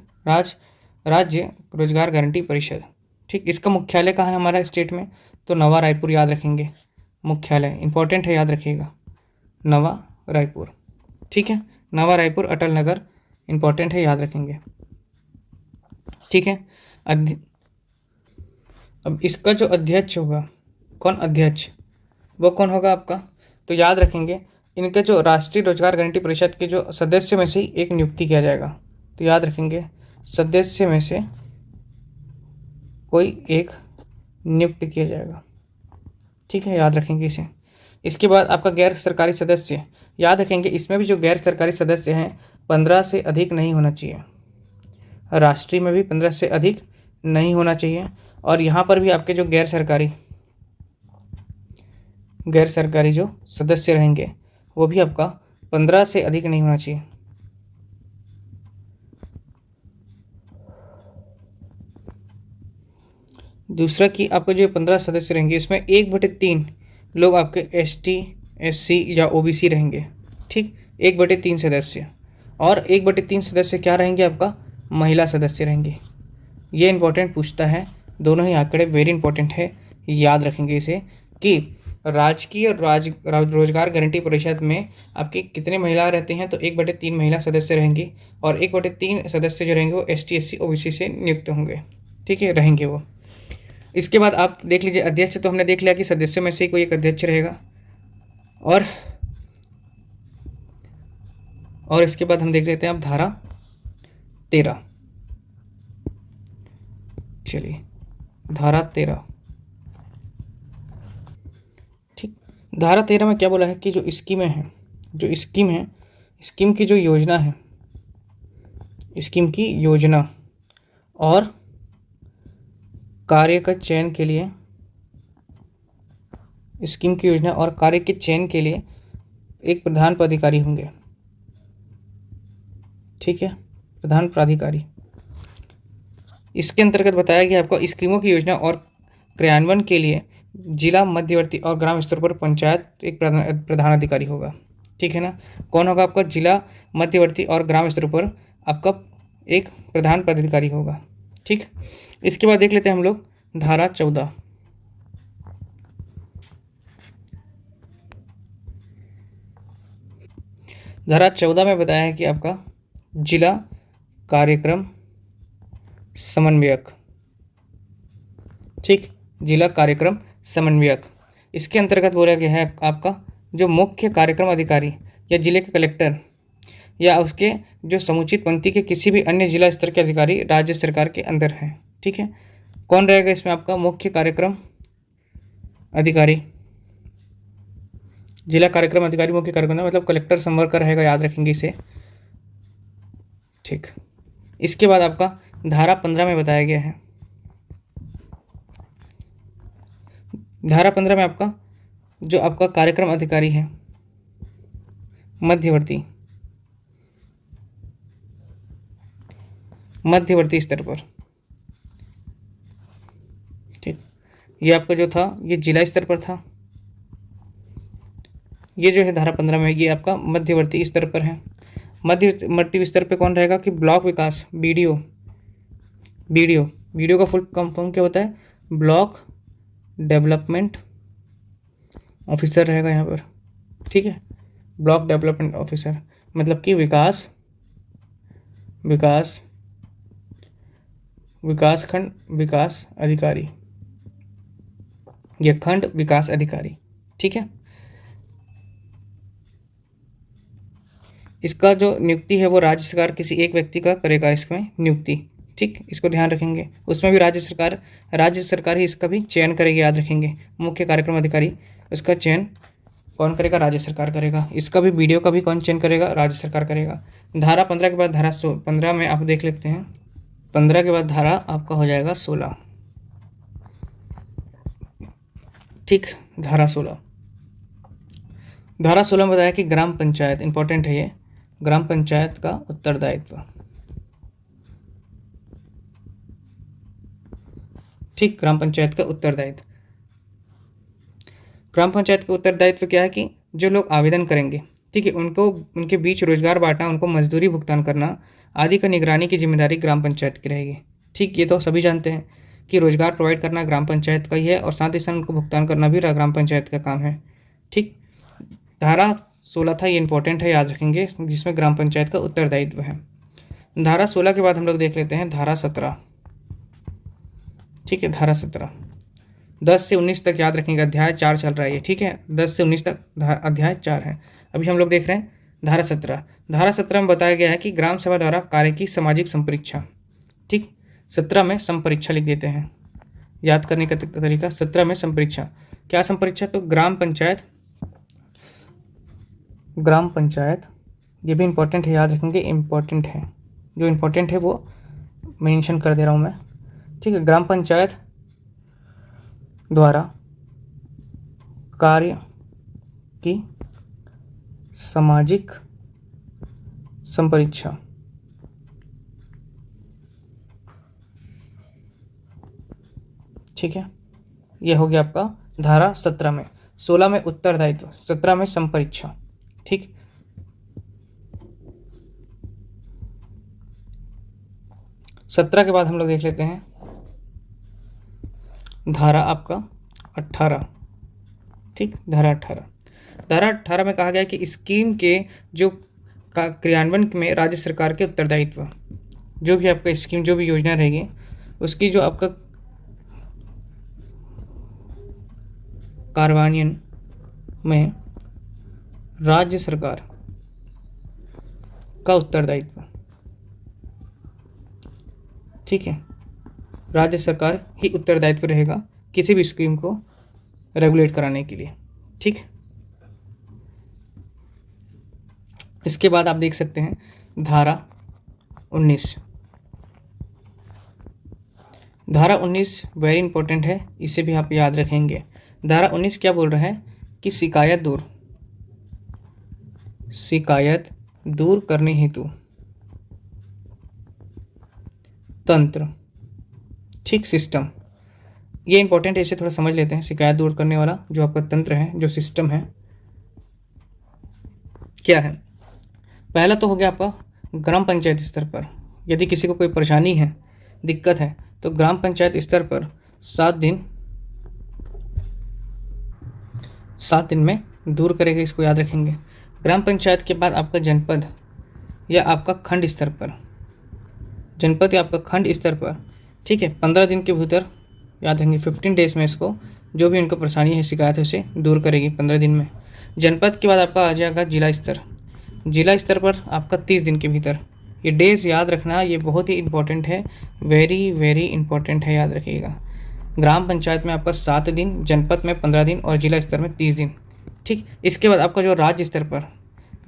राज्य रोजगार गारंटी परिषद। ठीक, इसका मुख्यालय कहाँ है हमारा स्टेट में, तो नवा रायपुर, याद रखेंगे, मुख्यालय इंपॉर्टेंट है, याद रखिएगा, नवा रायपुर। ठीक है, नवा रायपुर अटल नगर इंपॉर्टेंट है, याद रखेंगे। ठीक है, अब इसका जो अध्यक्ष होगा, कौन अध्यक्ष, वो कौन होगा आपका, तो याद रखेंगे, इनके जो राष्ट्रीय रोजगार गारंटी परिषद के जो सदस्य में से एक नियुक्ति किया जाएगा, तो याद रखेंगे सदस्य में से कोई एक नियुक्त किया जाएगा। ठीक है, याद रखेंगे इसे। इसके बाद आपका गैर सरकारी सदस्य, याद रखेंगे, इसमें भी जो गैर सरकारी सदस्य हैं 15 से अधिक नहीं होना चाहिए, राष्ट्रीय में भी 15 से अधिक नहीं होना चाहिए, और यहाँ पर भी आपके जो गैर सरकारी जो सदस्य रहेंगे वो भी आपका 15 से अधिक नहीं होना चाहिए। दूसरा कि आपके जो 15 सदस्य रहेंगे, इसमें 1/3 लोग आपके ST SC या OBC रहेंगे। ठीक, 1/3 सदस्य, और 1/3 सदस्य क्या रहेंगे, आपका महिला सदस्य रहेंगे। ये इंपॉर्टेंट पूछता है, दोनों ही आंकड़े वेरी इंपॉर्टेंट है, याद रखेंगे इसे, कि राजकीय रोजगार गारंटी परिषद में आपकी कितने महिला रहते हैं, तो 1/3 महिला सदस्य रहेंगी, और 1/3 सदस्य जो रहेंगे वो ST SC OBC से नियुक्त होंगे। ठीक है, रहेंगे वो। इसके बाद आप देख लीजिए अध्यक्ष, तो हमने देख लिया कि सदस्यों में से कोई एक अध्यक्ष रहेगा, और इसके बाद हम देख लेते हैं अब धारा 13। चलिए, धारा 13। ठीक, धारा 13 में क्या बोला है कि जो स्कीमें हैं, स्कीम की जो योजना है, स्कीम की योजना और कार्य का चयन के लिए, स्कीम की योजना और कार्य के चयन के लिए एक प्रधान प्राधिकारी होंगे। ठीक है, प्रधान प्राधिकारी। इसके अंतर्गत बताया गया आपको स्कीमों की योजना और क्रियान्वयन के लिए जिला, मध्यवर्ती और ग्राम स्तर पर पंचायत एक प्रधान अधिकारी होगा। ठीक है ना, कौन होगा आपका, जिला, मध्यवर्ती और ग्राम स्तर पर आपका एक प्रधान प्राधिकारी होगा। ठीक, इसके बाद देख लेते हैं हम लोग धारा 14। धारा 14 में बताया है कि आपका जिला कार्यक्रम समन्वयक। ठीक, जिला कार्यक्रम समन्वयक, इसके अंतर्गत बोला गया है आपका जो मुख्य कार्यक्रम अधिकारी या जिले के कलेक्टर या उसके जो समुचित पंक्ति के किसी भी अन्य जिला स्तर के अधिकारी राज्य सरकार के अंदर हैं। ठीक है, कौन रहेगा इसमें, आपका मुख्य कार्यक्रम अधिकारी, जिला कार्यक्रम अधिकारी, मुख्य कार्यक्रम मतलब कलेक्टर संवर्ग का रहेगा, याद रखेंगे इसे। ठीक, इसके बाद आपका धारा 15 में बताया गया है, धारा 15 में आपका जो आपका कार्यक्रम अधिकारी है मध्यवर्ती स्तर पर। ठीक, ये आपका जो था ये जिला स्तर पर था, ये जो है धारा 15 में ये आपका मध्यवर्ती स्तर पर है। मध्यवर्ती स्तर पे कौन रहेगा कि ब्लॉक विकास, BDO का फुल फॉर्म क्या होता है, ब्लॉक डेवलपमेंट ऑफिसर रहेगा यहाँ पर। ठीक है, ब्लॉक डेवलपमेंट ऑफिसर मतलब कि विकासखंड विकास अधिकारी या खंड विकास अधिकारी। ठीक है, इसका जो नियुक्ति है वो राज्य सरकार किसी एक व्यक्ति का करेगा इसमें नियुक्ति, ठीक, इसको ध्यान रखेंगे। उसमें भी राज्य सरकार ही इसका भी चयन करेगी, याद रखेंगे। मुख्य कार्यक्रम अधिकारी, इसका चयन कौन करेगा? राज्य सरकार करेगा। इसका भी वीडियो का भी कौन चयन करेगा? राज्य सरकार करेगा। धारा 15 के बाद धारा 15 में आप देख लेते हैं। 15 के बाद धारा आपका हो जाएगा 16, ठीक। धारा 16 में बताया कि ग्राम पंचायत, इंपॉर्टेंट है ये, ग्राम पंचायत का उत्तरदायित्व, ठीक। ग्राम पंचायत का उत्तरदायित्व, ग्राम पंचायत का उत्तरदायित्व क्या है कि जो लोग आवेदन करेंगे, ठीक है, उनको उनके बीच रोजगार बांटना, उनको मजदूरी भुगतान करना आदि का निगरानी की जिम्मेदारी ग्राम पंचायत की रहेगी, ठीक। ये तो सभी जानते हैं कि रोजगार प्रोवाइड करना ग्राम पंचायत का ही है और साथ ही साथ उनको भुगतान करना भी ग्राम पंचायत का काम है, ठीक। धारा 16 था, ये इंपॉर्टेंट है, याद रखेंगे, जिसमें ग्राम पंचायत का उत्तरदायित्व है। धारा 16 के बाद हम लोग देख लेते हैं धारा 17, ठीक है। धारा 17 10 से 19 तक याद रखेंगे, अध्याय 4 चल रहा है ये, ठीक है। 10 से 19 तक अध्याय 4 है। अभी हम लोग देख रहे हैं धारा 17। धारा 17 में बताया गया है कि ग्राम सभा द्वारा कार्य की सामाजिक संपरीक्षा, ठीक। 17 में संपरीक्षा लिख देते हैं, याद करने का तरीका। 17 में संपरीक्षा, क्या संपरीक्षा? तो ग्राम पंचायत, ये भी इंपॉर्टेंट है, याद रखेंगे, इंपॉर्टेंट है, जो इंपॉर्टेंट है वो मेंशन कर दे रहा हूँ मैं, ठीक है। ग्राम पंचायत द्वारा कार्य की सामाजिक संपरीक्षा, ठीक है। यह हो गया आपका धारा 17 में। 16 में उत्तरदायित्व, 17 में संपरीक्षा, ठीक। सत्रह के बाद हम लोग देख लेते हैं धारा आपका 18, ठीक। धारा 18 में कहा गया कि स्कीम के जो क्रियान्वयन में राज्य सरकार के उत्तरदायित्व, जो भी आपका स्कीम, जो भी योजना रहेगी, उसकी जो आपका कार्यान्वयन में राज्य सरकार का उत्तरदायित्व, ठीक है। राज्य सरकार ही उत्तरदायित्व रहेगा किसी भी स्कीम को रेगुलेट कराने के लिए, ठीक। इसके बाद आप देख सकते हैं धारा 19। धारा 19 वेरी इंपॉर्टेंट है, इसे भी आप याद रखेंगे। धारा 19 क्या बोल रहा है कि शिकायत दूर करने हेतु तंत्र, ठीक, सिस्टम। ये इंपॉर्टेंट है, इसे थोड़ा समझ लेते हैं। शिकायत दूर करने वाला जो आपका तंत्र है, जो सिस्टम है, क्या है? पहला तो हो गया आपका ग्राम पंचायत स्तर पर, यदि किसी को कोई परेशानी है, दिक्कत है, तो ग्राम पंचायत स्तर पर 7 दिन में दूर करेगा, इसको याद रखेंगे। ग्राम पंचायत के बाद आपका जनपद या आपका खंड स्तर पर, जनपद या आपका खंड स्तर पर, ठीक है, 15 दिन के भीतर, याद रखेंगे, 15 डेज में इसको जो भी उनको परेशानी है, शिकायत है, उसे दूर करेगी 15 दिन में। जनपद के बाद आपका आ जाएगा जिला स्तर, जिला स्तर पर आपका 30 दिन के भीतर। ये डेज याद रखना, ये बहुत ही इंपॉर्टेंट है, वेरी वेरी इंपॉर्टेंट है, याद रखिएगा। ग्राम पंचायत में आपका 7 दिन, जनपद में 15 दिन और जिला स्तर में 30 दिन, ठीक। इसके बाद आपका जो राज्य स्तर पर,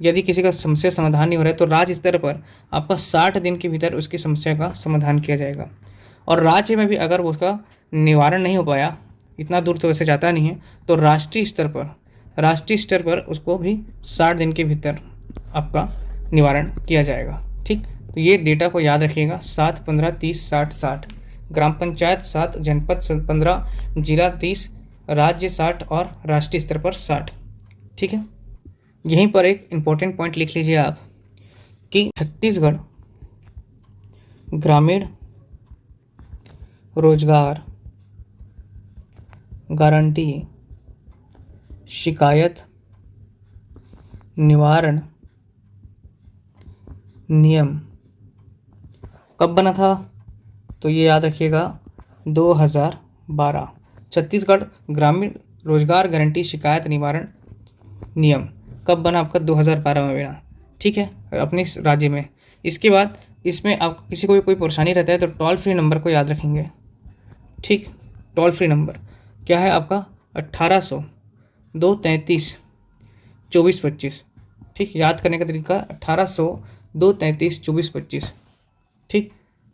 यदि किसी का समस्या समाधान नहीं हो रहा है तो राज्य स्तर पर आपका 60 दिन के भीतर उसकी समस्या का समाधान किया जाएगा। और राज्य में भी अगर उसका निवारण नहीं हो पाया, इतना दूर तो वैसे जाता नहीं है, तो राष्ट्रीय स्तर पर उसको भी 60 दिन के भीतर आपका निवारण किया जाएगा, ठीक। तो ये डेटा को याद रखिएगा, 7, 15, 30, 60, 60। ग्राम पंचायत 7, जनपद 15, जिला 30, राज्य 60 और राष्ट्रीय स्तर पर 60, ठीक है। यहीं पर एक इम्पोर्टेंट पॉइंट लिख लीजिए आप कि छत्तीसगढ़ ग्रामीण रोजगार गारंटी शिकायत निवारण नियम कब बना था? तो ये याद रखिएगा 2012। छत्तीसगढ़ ग्रामीण रोजगार गारंटी शिकायत निवारण नियम कब बना? आपका 2012 में बना, ठीक है, अपने इस राज्य में। इसके बाद इसमें आपको किसी को भी कोई परेशानी रहता है तो टोल फ्री नंबर को याद रखेंगे। ठीक, टोल फ्री नंबर क्या है आपका? 1800-233-2425। ठीक, याद करने का तरीका 1800-233-2425। ठीक,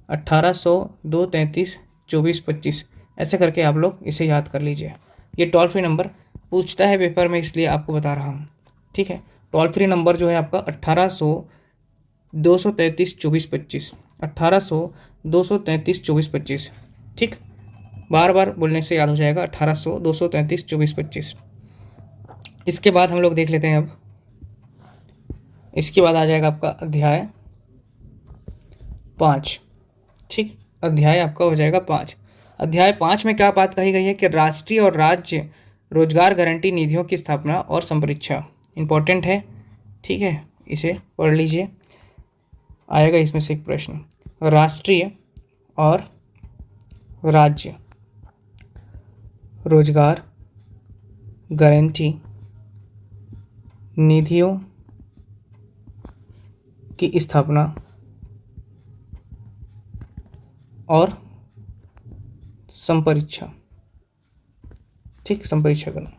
1800-233-2425 ऐसे करके आप लोग इसे याद कर लीजिए। ये टोल फ्री नंबर पूछता है पेपर में, इसलिए आपको बता रहा हूँ। ठीक है, टोल फ्री नंबर जो है आपका 1800-233-2425, 1800-233-2425। ठीक, बार बार बोलने से याद हो जाएगा 1800-233-2425। इसके बाद हम लोग देख लेते हैं अब, इसके बाद आ जाएगा आपका अध्याय 5। ठीक, अध्याय आपका हो जाएगा 5। अध्याय 5 में क्या बात कही गई है कि राष्ट्रीय और राज्य रोजगार गारंटी निधियों की स्थापना और संपरीक्षा इंपॉर्टेंट है। ठीक है, इसे पढ़ लीजिए, आएगा इसमें से एक प्रश्न। राष्ट्रीय और राज्य रोजगार गारंटी निधियों की स्थापना और संपरीक्षा। ठीक, संपरीक्षा करना।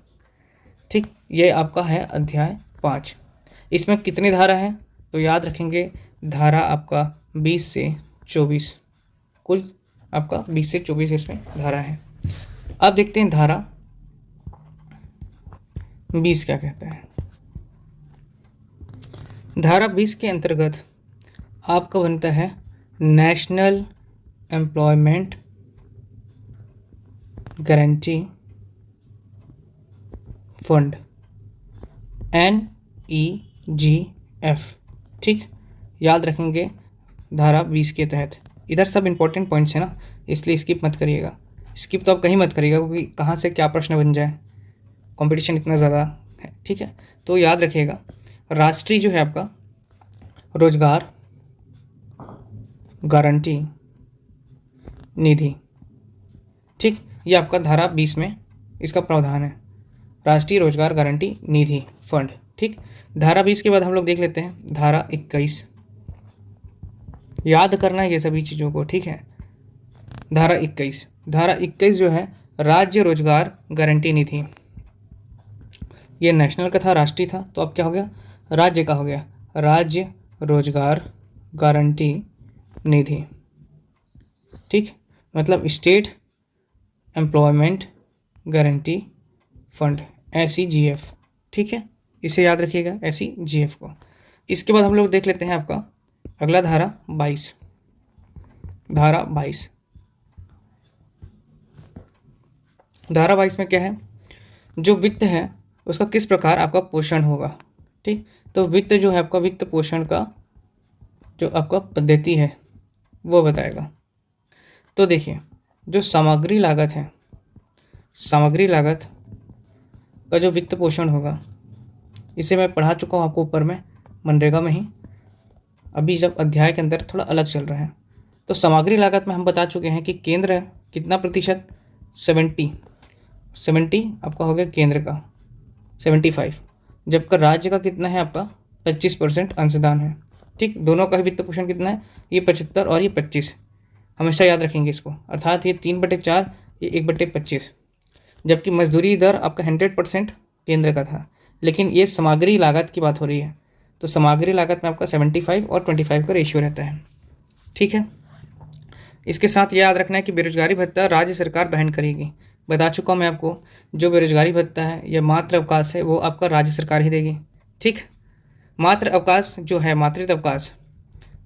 ठीक, ये आपका है अध्याय 5। इसमें कितनी धारा हैं तो याद रखेंगे, धारा आपका 20 से 24, कुल आपका 20 से 24 इसमें धारा है। अब देखते हैं धारा 20 क्या कहता है। धारा 20 के अंतर्गत आपका बनता है national employment guarantee fund, NEGF। ठीक, याद रखेंगे धारा 20 के तहत। इधर सब इंपॉर्टेंट पॉइंट्स हैं ना, इसलिए स्किप मत करिएगा। स्किप तो आप कहीं मत करिएगा, क्योंकि कहाँ से क्या प्रश्न बन जाए, कंपटीशन इतना ज़्यादा है। ठीक है, तो याद रखिएगा राष्ट्रीय जो है आपका रोजगार गारंटी निधि। ठीक, ये आपका धारा 20 में इसका प्रावधान है, राष्ट्रीय रोजगार गारंटी निधि फंड। ठीक, धारा 20 के बाद हम लोग देख लेते हैं धारा 21। याद करना है ये सभी चीज़ों को। ठीक है, धारा 21, धारा 21 जो है राज्य रोजगार गारंटी निधि। ये नेशनल का था, राष्ट्रीय था, तो अब क्या हो गया, राज्य का हो गया, राज्य रोजगार गारंटी निधि। ठीक, मतलब state employment guarantee fund, SEGF। ठीक है, इसे याद रखिएगा SEGF को। इसके बाद हम लोग देख लेते हैं आपका अगला धारा 22। धारा 22, धारा 22 में क्या है, जो वित्त है उसका किस प्रकार आपका पोषण होगा। ठीक, तो वित्त जो है आपका, वित्त पोषण का जो आपका पद्धति है वो बताएगा। तो देखिए, जो सामग्री लागत है, सामग्री लागत का जो वित्त पोषण होगा, इसे मैं पढ़ा चुका हूँ आपको ऊपर में मनरेगा में ही। अभी जब अध्याय के अंदर थोड़ा अलग चल रहा है, तो सामग्री लागत में हम बता चुके हैं कि केंद्र कितना प्रतिशत, 70 आपका हो गया केंद्र का, 75, जबकि राज्य का कितना है आपका 25% अंशदान है। ठीक, दोनों का वित्त पोषण कितना है, ये 75 और ये 25, हमेशा याद रखेंगे इसको। अर्थात ये 3/4, ये 1/25। जबकि मजदूरी दर आपका 100% केंद्र का था, लेकिन ये सामग्री लागत की बात हो रही है, तो सामग्री लागत में आपका 75 और 25 का रेशियो रहता है। ठीक है, इसके साथ ये याद रखना है कि बेरोजगारी भत्ता राज्य सरकार वहन करेगी। बता चुका हूँ मैं आपको, जो बेरोजगारी भत्ता है या मातृ अवकाश है वो आपका राज्य सरकार ही देगी। ठीक, मातृ अवकाश जो है, मातृत्व अवकाश,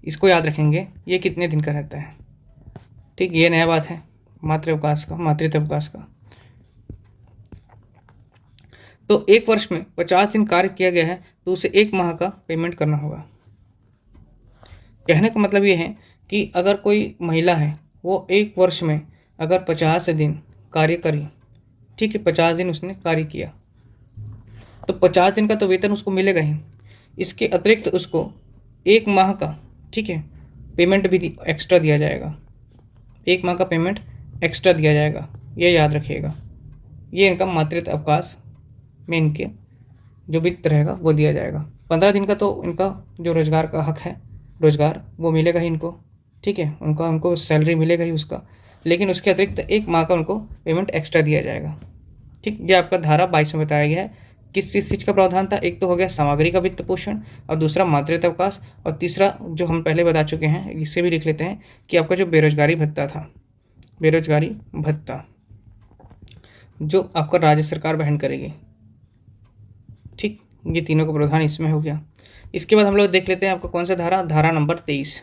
इसको याद रखेंगे, ये कितने दिन का रहता है। ठीक, ये नया बात है मातृ अवकाश का, मातृत्व अवकाश का। तो एक वर्ष में 50 दिन कार्य किया गया है तो उसे 1 माह का पेमेंट करना होगा। कहने का मतलब ये है कि अगर कोई महिला है वो एक वर्ष में अगर 50 दिन कार्य करी, ठीक है, 50 दिन उसने कार्य किया, तो 50 दिन का तो वेतन उसको मिलेगा ही, इसके अतिरिक्त उसको 1 माह का, ठीक है, पेमेंट भी एक्स्ट्रा दिया जाएगा। 1 माह का पेमेंट एक्स्ट्रा दिया जाएगा, ये याद रखिएगा। ये इनका मातृत्व अवकाश में इनके जो वित्त रहेगा वो दिया जाएगा। 15 दिन का तो इनका जो रोज़गार का हक है, रोज़गार वो मिलेगा ही इनको, ठीक है, उनको सैलरी मिलेगा ही उसका, लेकिन उसके अतिरिक्त 1 माह का उनको पेमेंट एक्स्ट्रा दिया जाएगा। ठीक, ये आपका धारा 22 में बताया गया है। किस किस चीज़ का प्रावधान था, एक तो हो गया सामग्री का वित्त पोषण, और दूसरा मातृत्व अवकाश, और तीसरा जो हम पहले बता चुके हैं, इसे भी लिख लेते हैं कि आपका जो बेरोजगारी भत्ता था, बेरोजगारी भत्ता जो आपका राज्य सरकार वहन करेगी। ठीक, ये तीनों का प्रावधान इसमें हो गया। इसके बाद हम लोग देख लेते हैं आपका कौन सा धारा, धारा नंबर 23,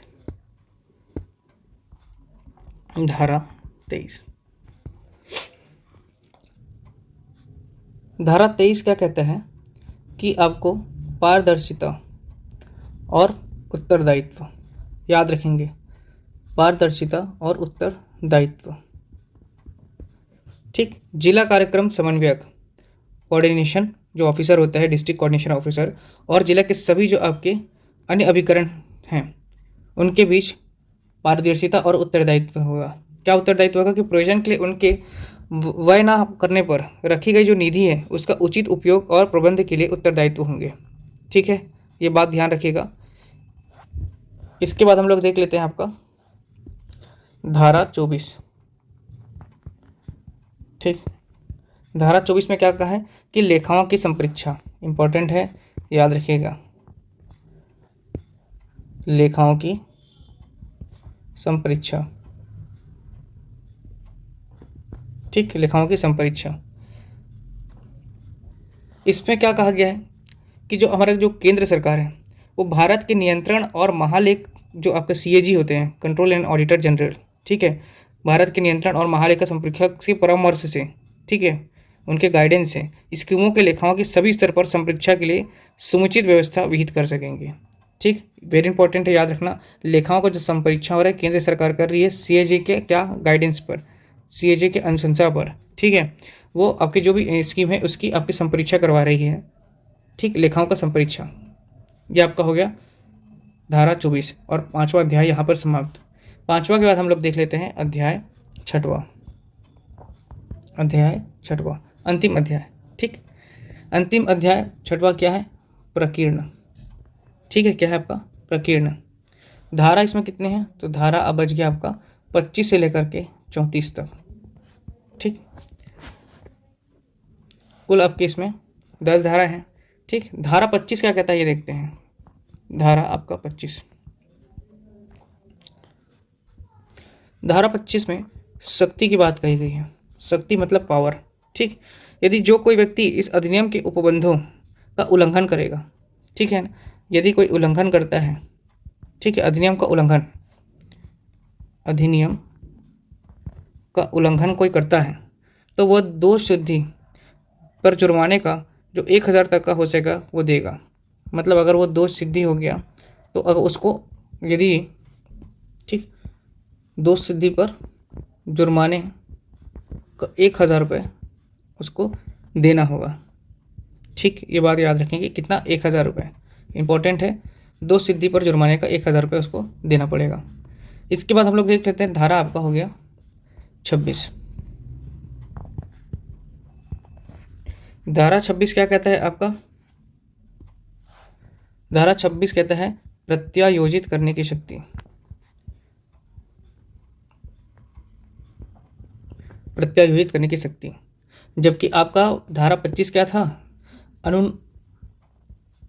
धारा 23। धारा 23 क्या कहता है कि आपको पारदर्शिता और उत्तरदायित्व, याद रखेंगे, पारदर्शिता और उत्तरदायित्व। ठीक, जिला कार्यक्रम समन्वयक, कोऑर्डिनेशन जो ऑफिसर होता है, डिस्ट्रिक्ट कोऑर्डिनेशन ऑफिसर, और जिला के सभी जो आपके अन्य अभिकरण हैं उनके बीच पारदर्शिता और उत्तरदायित्व होगा। क्या उत्तरदायित्व होगा कि प्रयोजन के लिए उनके व्यय न करने पर रखी गई जो निधि है उसका उचित उपयोग और प्रबंध के लिए उत्तरदायित्व होंगे। ठीक है, ये बात ध्यान रखिएगा। इसके बाद हम लोग देख लेते हैं आपका धारा 24। ठीक, धारा 24 में क्या कहा है कि लेखाओं की संपरीक्षा, इंपॉर्टेंट है, याद रखिएगा, लेखाओं की संपरीक्षा। ठीक, लेखाओं की संपरीक्षा, इसमें क्या कहा गया है कि जो हमारा जो केंद्र सरकार है वो भारत के नियंत्रण और महालेख जो आपके CAG होते हैं, कंट्रोल एंड ऑडिटर जनरल, ठीक है, भारत के नियंत्रण और महालेखा संप्रेक्षक के परामर्श से, ठीक है, उनके गाइडेंस से स्कीमों के लेखाओं के सभी स्तर पर संप्रेक्षा के लिए समुचित व्यवस्था विहित कर सकेंगे। ठीक, वेरी इंपॉर्टेंट है, याद रखना, लेखाओं का जो संपरीक्षा हो रहा है केंद्र सरकार कर रही है CAG के क्या गाइडेंस पर, CAG के अनुशंसा पर। ठीक है, वो आपकी जो भी स्कीम है उसकी आपकी संपरीक्षा करवा रही है। ठीक, लेखाओं का संपरीक्षा, ये आपका हो गया धारा 24, और 5वां अध्याय यहाँ पर समाप्त। 5वां के बाद हम लोग देख लेते हैं अध्याय 6वां, अध्याय 6वां, अंतिम अध्याय। ठीक, अंतिम अध्याय 6वां क्या है, प्रकीर्ण। ठीक है, क्या है आपका प्रकीर्ण। धारा इसमें कितने हैं, तो धारा अब बच गया आपका 25 से लेकर के 34 तक। ठीक, कुल आपके इसमें 10 धारा हैं। ठीक, धारा 25 क्या कहता है ये देखते हैं। धारा आपका 25, धारा 25 में शक्ति की बात कही गई है, शक्ति मतलब पावर। ठीक, यदि जो कोई व्यक्ति इस अधिनियम के उपबंधों का उल्लंघन करेगा, ठीक है, यदि कोई उल्लंघन करता है, ठीक है, अधिनियम का उल्लंघन, अधिनियम का उल्लंघन कोई करता है तो वह दोष सिद्धि पर जुर्माने का जो 1000 तक का हो सकेगा वो देगा। मतलब अगर वो दोष सिद्धि हो गया तो अगर उसको यदि, ठीक, दोष सिद्धि पर जुर्माने का 1000 रुपये उसको देना होगा। ठीक, ये बात याद रखेंगे, कितना, 1000 रुपये, इंपॉर्टेंट है, दोष सिद्धि पर जुर्माने का 1000 रुपये उसको देना पड़ेगा। इसके बाद हम लोग देख लेते हैं धारा आपका हो गया 26। धारा 26 क्या कहता है आपका, धारा 26 कहता है प्रत्यायोजित करने की शक्ति, प्रत्यायोजित करने की शक्ति। जबकि आपका धारा 25 क्या था,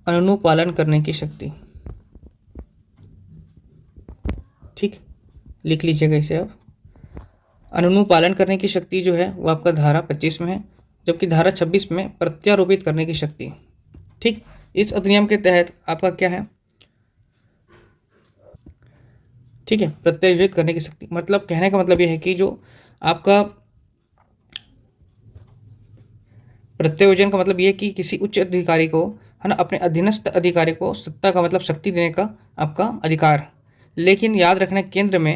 अनुपालन करने की शक्ति। ठीक, लिख लीजिएगा इसे आप, अनुपालन करने की शक्ति जो है वो आपका धारा 25 में है, जबकि धारा 26 में प्रत्यारोपित करने की शक्ति। ठीक, इस अधिनियम के तहत आपका क्या है, ठीक है, प्रत्यायोजित करने की शक्ति, मतलब कहने का मतलब यह है कि जो आपका प्रत्यायोजन का मतलब ये कि किसी उच्च अधिकारी को, है ना, अपने अधीनस्थ अधिकारी को सत्ता का मतलब शक्ति देने का आपका अधिकार। लेकिन याद रखना, केंद्र में,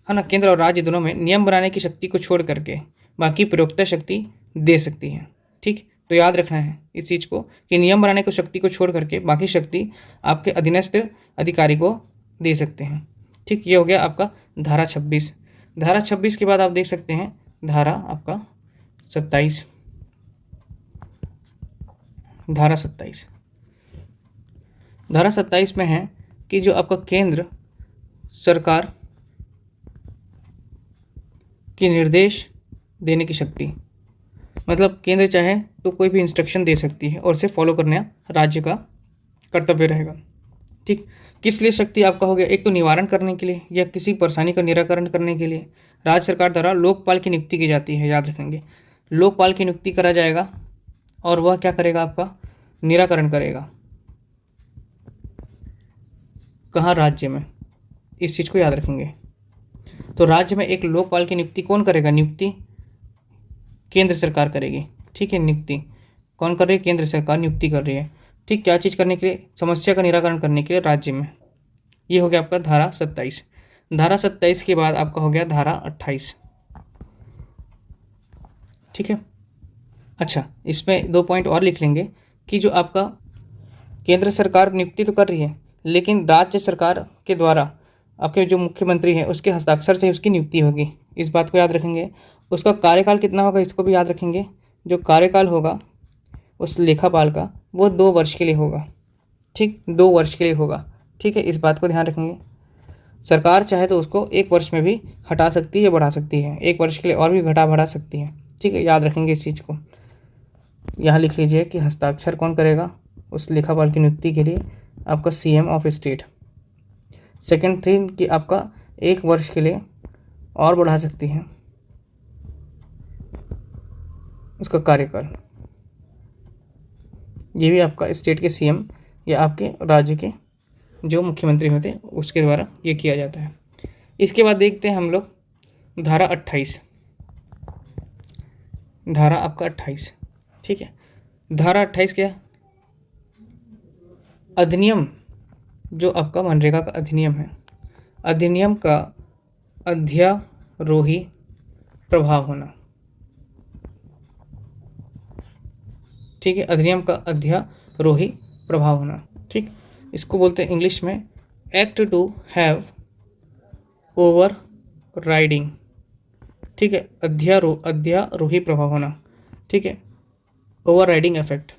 है ना, केंद्र और राज्य दोनों में नियम बनाने की शक्ति को छोड़ करके बाकी प्रयोक्ता शक्ति दे सकती है। ठीक, तो याद रखना है इस चीज़ को कि नियम बनाने की शक्ति को छोड़ करके बाकी शक्ति आपके अधीनस्थ अधिकारी को दे सकते हैं। ठीक, ये हो गया आपका धारा 26। धारा 26 के बाद आप देख सकते हैं धारा आपका 27, धारा 27। धारा 27 में है कि जो आपका केंद्र सरकार की निर्देश देने की शक्ति, मतलब केंद्र चाहे तो कोई भी इंस्ट्रक्शन दे सकती है और उसे फॉलो करना राज्य का कर्तव्य रहेगा। ठीक, किस लिए शक्ति आपका हो गया, एक तो निवारण करने के लिए या किसी परेशानी का निराकरण करने के लिए राज्य सरकार द्वारा लोकपाल की नियुक्ति की जाती है। याद रखेंगे, लोकपाल की नियुक्ति करा जाएगा और वह क्या करेगा, आपका निराकरण करेगा। कहाँ, राज्य में। इस चीज़ को याद रखेंगे। तो राज्य में एक लोकपाल की नियुक्ति कौन करेगा, नियुक्ति केंद्र सरकार करेगी। ठीक है, नियुक्ति कौन कर रही है, केंद्र सरकार नियुक्ति कर रही है। ठीक, क्या चीज़ करने के लिए, समस्या का निराकरण करने के लिए राज्य में। ये हो गया आपका धारा 27। धारा 27 के बाद आपका हो गया धारा 28। ठीक है, अच्छा, इसमें 2 पॉइंट और लिख लेंगे कि जो आपका केंद्र सरकार नियुक्ति तो कर रही है, लेकिन राज्य सरकार के द्वारा आपके जो मुख्यमंत्री हैं उसके हस्ताक्षर से उसकी नियुक्ति होगी। इस बात को याद रखेंगे। उसका कार्यकाल कितना होगा, इसको भी याद रखेंगे। जो कार्यकाल होगा उस लेखापाल का वो 2 वर्ष के लिए होगा। ठीक, 2 वर्ष के लिए होगा। ठीक है, इस बात को ध्यान रखेंगे। सरकार चाहे तो उसको 1 वर्ष में भी हटा सकती है, बढ़ा सकती है, 1 वर्ष के लिए और भी घटा बढ़ा सकती है। ठीक है, याद रखेंगे इस चीज़ को। यहाँ लिख लीजिए कि हस्ताक्षर कौन करेगा उस लेखापाल की नियुक्ति के लिए, आपका CM of state. Second thing कि आपका 1 वर्ष के लिए और बढ़ा सकती है उसका कार्यकाल। ये भी आपका स्टेट के सीएम या आपके राज्य के जो मुख्यमंत्री होते हैं उसके द्वारा ये किया जाता है। इसके बाद देखते हैं हम लोग धारा 28। धारा आपका 28। ठीक है, धारा 28 क्या, अधिनियम, जो आपका मनरेगा का अधिनियम है, अधिनियम का अध्यारोही प्रभाव होना। ठीक है, अधिनियम का अध्यारोही प्रभाव होना। ठीक, इसको बोलते हैं इंग्लिश में act to have overriding. ठीक है, अध्यारोही प्रभाव होना। ठीक है, ओवर राइडिंग इफेक्ट।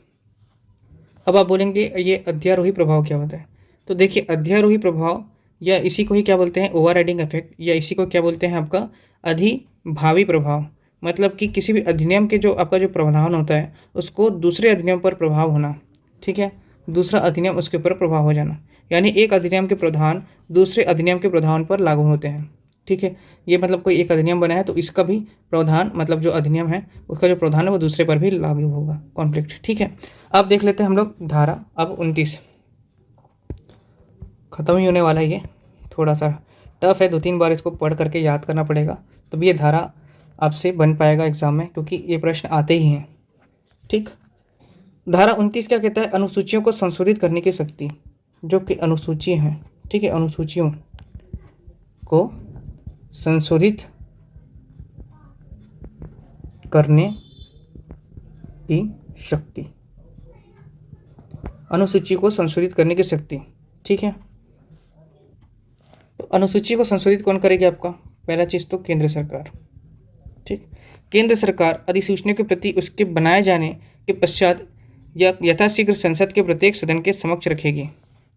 अब आप बोलेंगे ये अध्यारोही प्रभाव क्या होता है, तो देखिए अध्यारोही प्रभाव या इसी को ही क्या बोलते हैं, ओवर राइडिंग इफेक्ट, या इसी को क्या बोलते हैं आपका अधिभावी प्रभाव। मतलब कि किसी भी अधिनियम के जो आपका जो प्रावधान होता है उसको दूसरे अधिनियम पर प्रभाव होना। ठीक है, दूसरा अधिनियम उसके ऊपर प्रभाव हो जाना, यानी एक अधिनियम के प्रावधान दूसरे अधिनियम के प्रावधान पर लागू होते हैं। ठीक है, ये मतलब कोई एक अधिनियम बना है तो इसका भी प्रावधान, मतलब जो अधिनियम है उसका जो प्रावधान है वो दूसरे पर भी लागू होगा, कॉन्फ्लिक्ट। ठीक है, अब देख लेते हैं हम लोग धारा अब 29। ख़त्म ही होने वाला है, ये थोड़ा सा टफ है, 2-3 बार इसको पढ़ करके याद करना पड़ेगा तभी ये धारा आपसे बन पाएगा एग्जाम में, क्योंकि ये प्रश्न आते ही हैं। ठीक, धारा 29 क्या कहता है, अनुसूचियों को संशोधित करने की शक्ति। जो कि अनुसूची हैं, ठीक है, अनुसूचियों को संशोधित करने की शक्ति, अनुसूची को संशोधित करने की शक्ति। ठीक है, तो अनुसूची को संशोधित कौन करेगी, आपका पहला चीज़ तो केंद्र सरकार। ठीक, केंद्र सरकार अधिसूचना के प्रति उसके बनाए जाने के पश्चात या यथाशीघ्र संसद के प्रत्येक सदन के समक्ष रखेगी।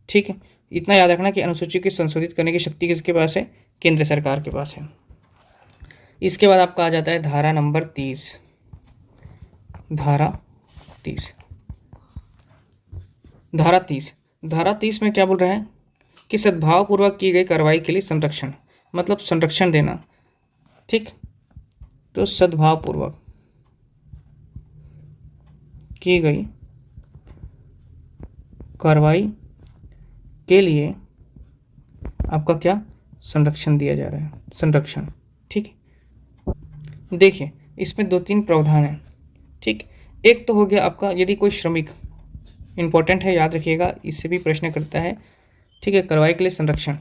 ठीक है, इतना याद रखना कि अनुसूची को संशोधित करने की शक्ति किसके पास है, केंद्र सरकार के पास है। इसके बाद आपका आ जाता है धारा नंबर 30। धारा 30। धारा 30 में क्या बोल रहा है कि सद्भावपूर्वक की गई कार्रवाई के लिए संरक्षण, मतलब संरक्षण देना। ठीक, तो सद्भावपूर्वक की गई कार्रवाई के लिए आपका क्या संरक्षण दिया जा रहा है, संरक्षण। ठीक, देखिए इसमें 2-3 प्रावधान हैं। ठीक, एक तो हो गया आपका यदि कोई श्रमिक, इंपॉर्टेंट है याद रखिएगा, इससे भी प्रश्न करता है। ठीक है, कार्रवाई के लिए संरक्षण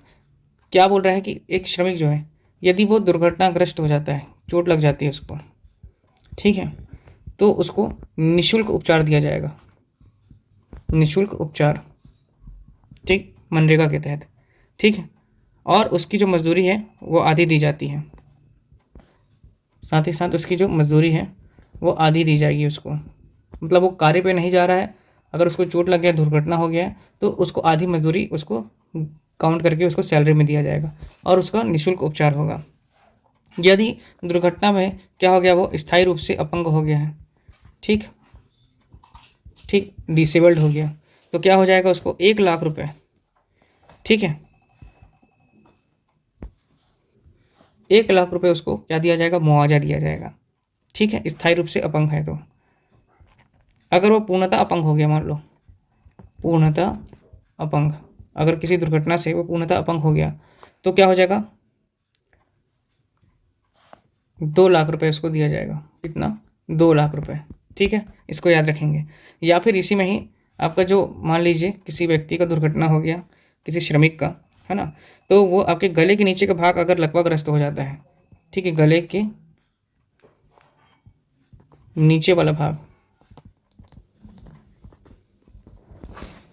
क्या बोल रहा है कि एक श्रमिक जो है यदि वो दुर्घटनाग्रस्त हो जाता है, चोट लग जाती है उसको, ठीक है, तो उसको निःशुल्क उपचार दिया जाएगा, निःशुल्क उपचार। ठीक, मनरेगा के तहत। ठीक है, और उसकी जो मजदूरी है वो आधी दी जाती है, साथ ही साथ उसकी जो मजदूरी है वो आधी दी जाएगी उसको, मतलब वो कार्य पे नहीं जा रहा है अगर उसको चोट लग गया, दुर्घटना हो गया है, तो उसको आधी मजदूरी उसको काउंट करके उसको सैलरी में दिया जाएगा और उसका निःशुल्क उपचार होगा। यदि दुर्घटना में क्या हो गया, वो स्थायी रूप से अपंग हो गया है, ठीक ठीक, डिसेबल्ड हो गया, तो क्या हो जाएगा, उसको 1,00,000 रुपये, ठीक है, 1,00,000 रुपये उसको क्या दिया जाएगा, मुआवजा दिया जाएगा, ठीक है, स्थायी रूप से अपंग है तो। अगर वो पूर्णतः अपंग हो गया, मान लो पूर्णतः अपंग, अगर किसी दुर्घटना से वो पूर्णतः अपंग हो गया तो क्या हो जाएगा, 2,00,000 रुपये उसको दिया जाएगा। कितना, 2,00,000 रुपये, ठीक है, इसको याद रखेंगे। या फिर इसी में ही आपका जो मान लीजिए किसी व्यक्ति का दुर्घटना हो गया, किसी श्रमिक का, है ना, तो वो आपके गले के नीचे का भाग अगर लकवाग्रस्त हो जाता है, ठीक है, गले के नीचे वाला भाग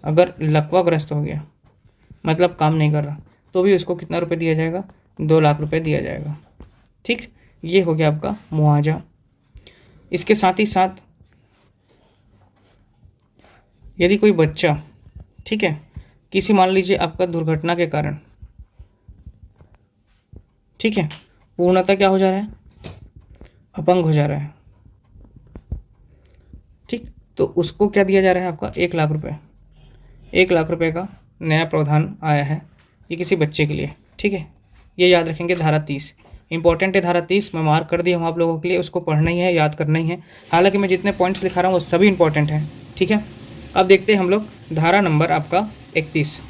अगर लकवाग्रस्त हो गया, मतलब काम नहीं कर रहा, तो भी उसको कितना रुपये दिया जाएगा, 2,00,000 रुपये दिया जाएगा, ठीक। ये हो गया आपका मुआवजा। इसके साथ ही साथ यदि कोई बच्चा, ठीक है, किसी मान लीजिए आपका दुर्घटना के कारण, ठीक है, पूर्णतः क्या हो जा रहा है, अपंग हो जा रहा है, ठीक, तो उसको क्या दिया जा रहा है, आपका 1,00,000 रुपये। 1,00,000 रुपये का नया प्रावधान आया है, ये किसी बच्चे के लिए, ठीक है, ये याद रखेंगे। धारा 30 इंपॉर्टेंट है, धारा 30 मैं मार्क कर दिया हूँ आप लोगों के लिए, उसको पढ़ना ही है, याद करना ही है। हालांकि मैं जितने पॉइंट्स लिखा रहा हूँ वो सभी इंपॉर्टेंट हैं, ठीक है। अब देखते हैं हम लोग धारा नंबर आपका 31।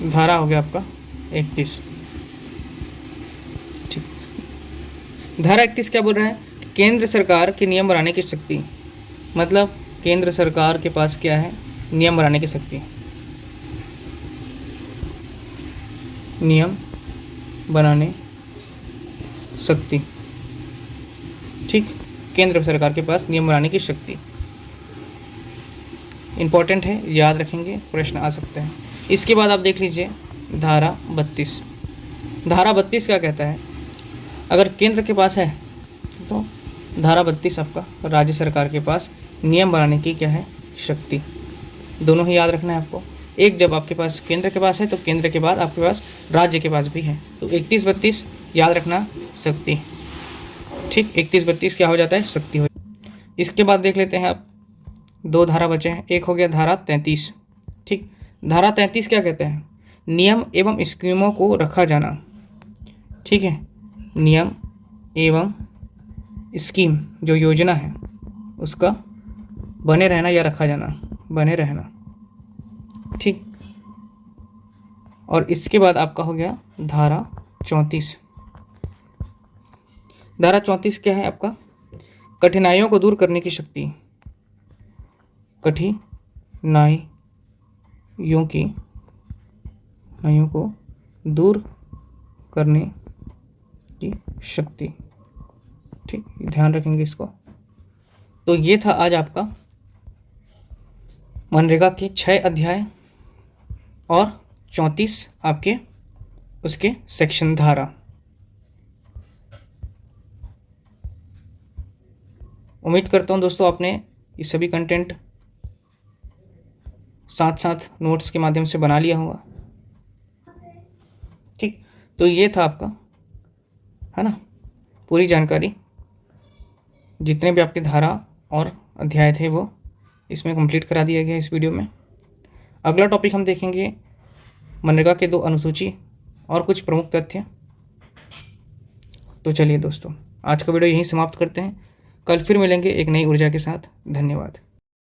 धारा हो गया आपका 31, ठीक। धारा 31 क्या बोल रहा है, केंद्र सरकार के नियम बनाने की शक्ति, मतलब केंद्र सरकार के पास क्या है, नियम बनाने की शक्ति, नियम बनाने शक्ति, ठीक, केंद्र सरकार के पास नियम बनाने की शक्ति इंपॉर्टेंट है, याद रखेंगे, प्रश्न आ सकते हैं। इसके बाद आप देख लीजिए धारा 32। धारा 32 क्या कहता है, अगर केंद्र के पास है तो धारा 32 आपका राज्य सरकार के पास नियम बनाने की क्या है, शक्ति। दोनों ही याद रखना है आपको। एक जब आपके पास केंद्र के पास है तो केंद्र के बाद आपके पास राज्य के पास भी है, तो 31-32 याद रखना, शक्ति, ठीक, 31-32 क्या हो जाता है, शक्ति हो। इसके बाद देख लेते हैं आप, 2 धारा बचे हैं। एक हो गया धारा 33, ठीक। धारा 33 क्या कहते हैं, नियम एवं स्कीमों को रखा जाना, ठीक है, नियम एवं स्कीम जो योजना है उसका बने रहना या रखा जाना, बने रहना, ठीक। और इसके बाद आपका हो गया धारा 34। धारा 34 क्या है आपका, कठिनाइयों को दूर करने की शक्ति, कठिनाइयों को दूर करने की शक्ति, ठीक, ध्यान रखेंगे इसको। तो ये था आज आपका मनरेगा के 6 अध्याय और 34 आपके उसके सेक्शन धारा। उम्मीद करता हूँ दोस्तों आपने ये सभी कंटेंट साथ साथ नोट्स के माध्यम से बना लिया होगा, ठीक। तो ये था आपका, है ना, पूरी जानकारी, जितने भी आपके धारा और अध्याय थे वो इसमें कंप्लीट करा दिया गया इस वीडियो में। अगला टॉपिक हम देखेंगे मनरेगा के 2 अनुसूची और कुछ प्रमुख तथ्य। तो चलिए दोस्तों, आज का वीडियो यहीं समाप्त करते हैं। कल फिर मिलेंगे एक नई ऊर्जा के साथ। धन्यवाद।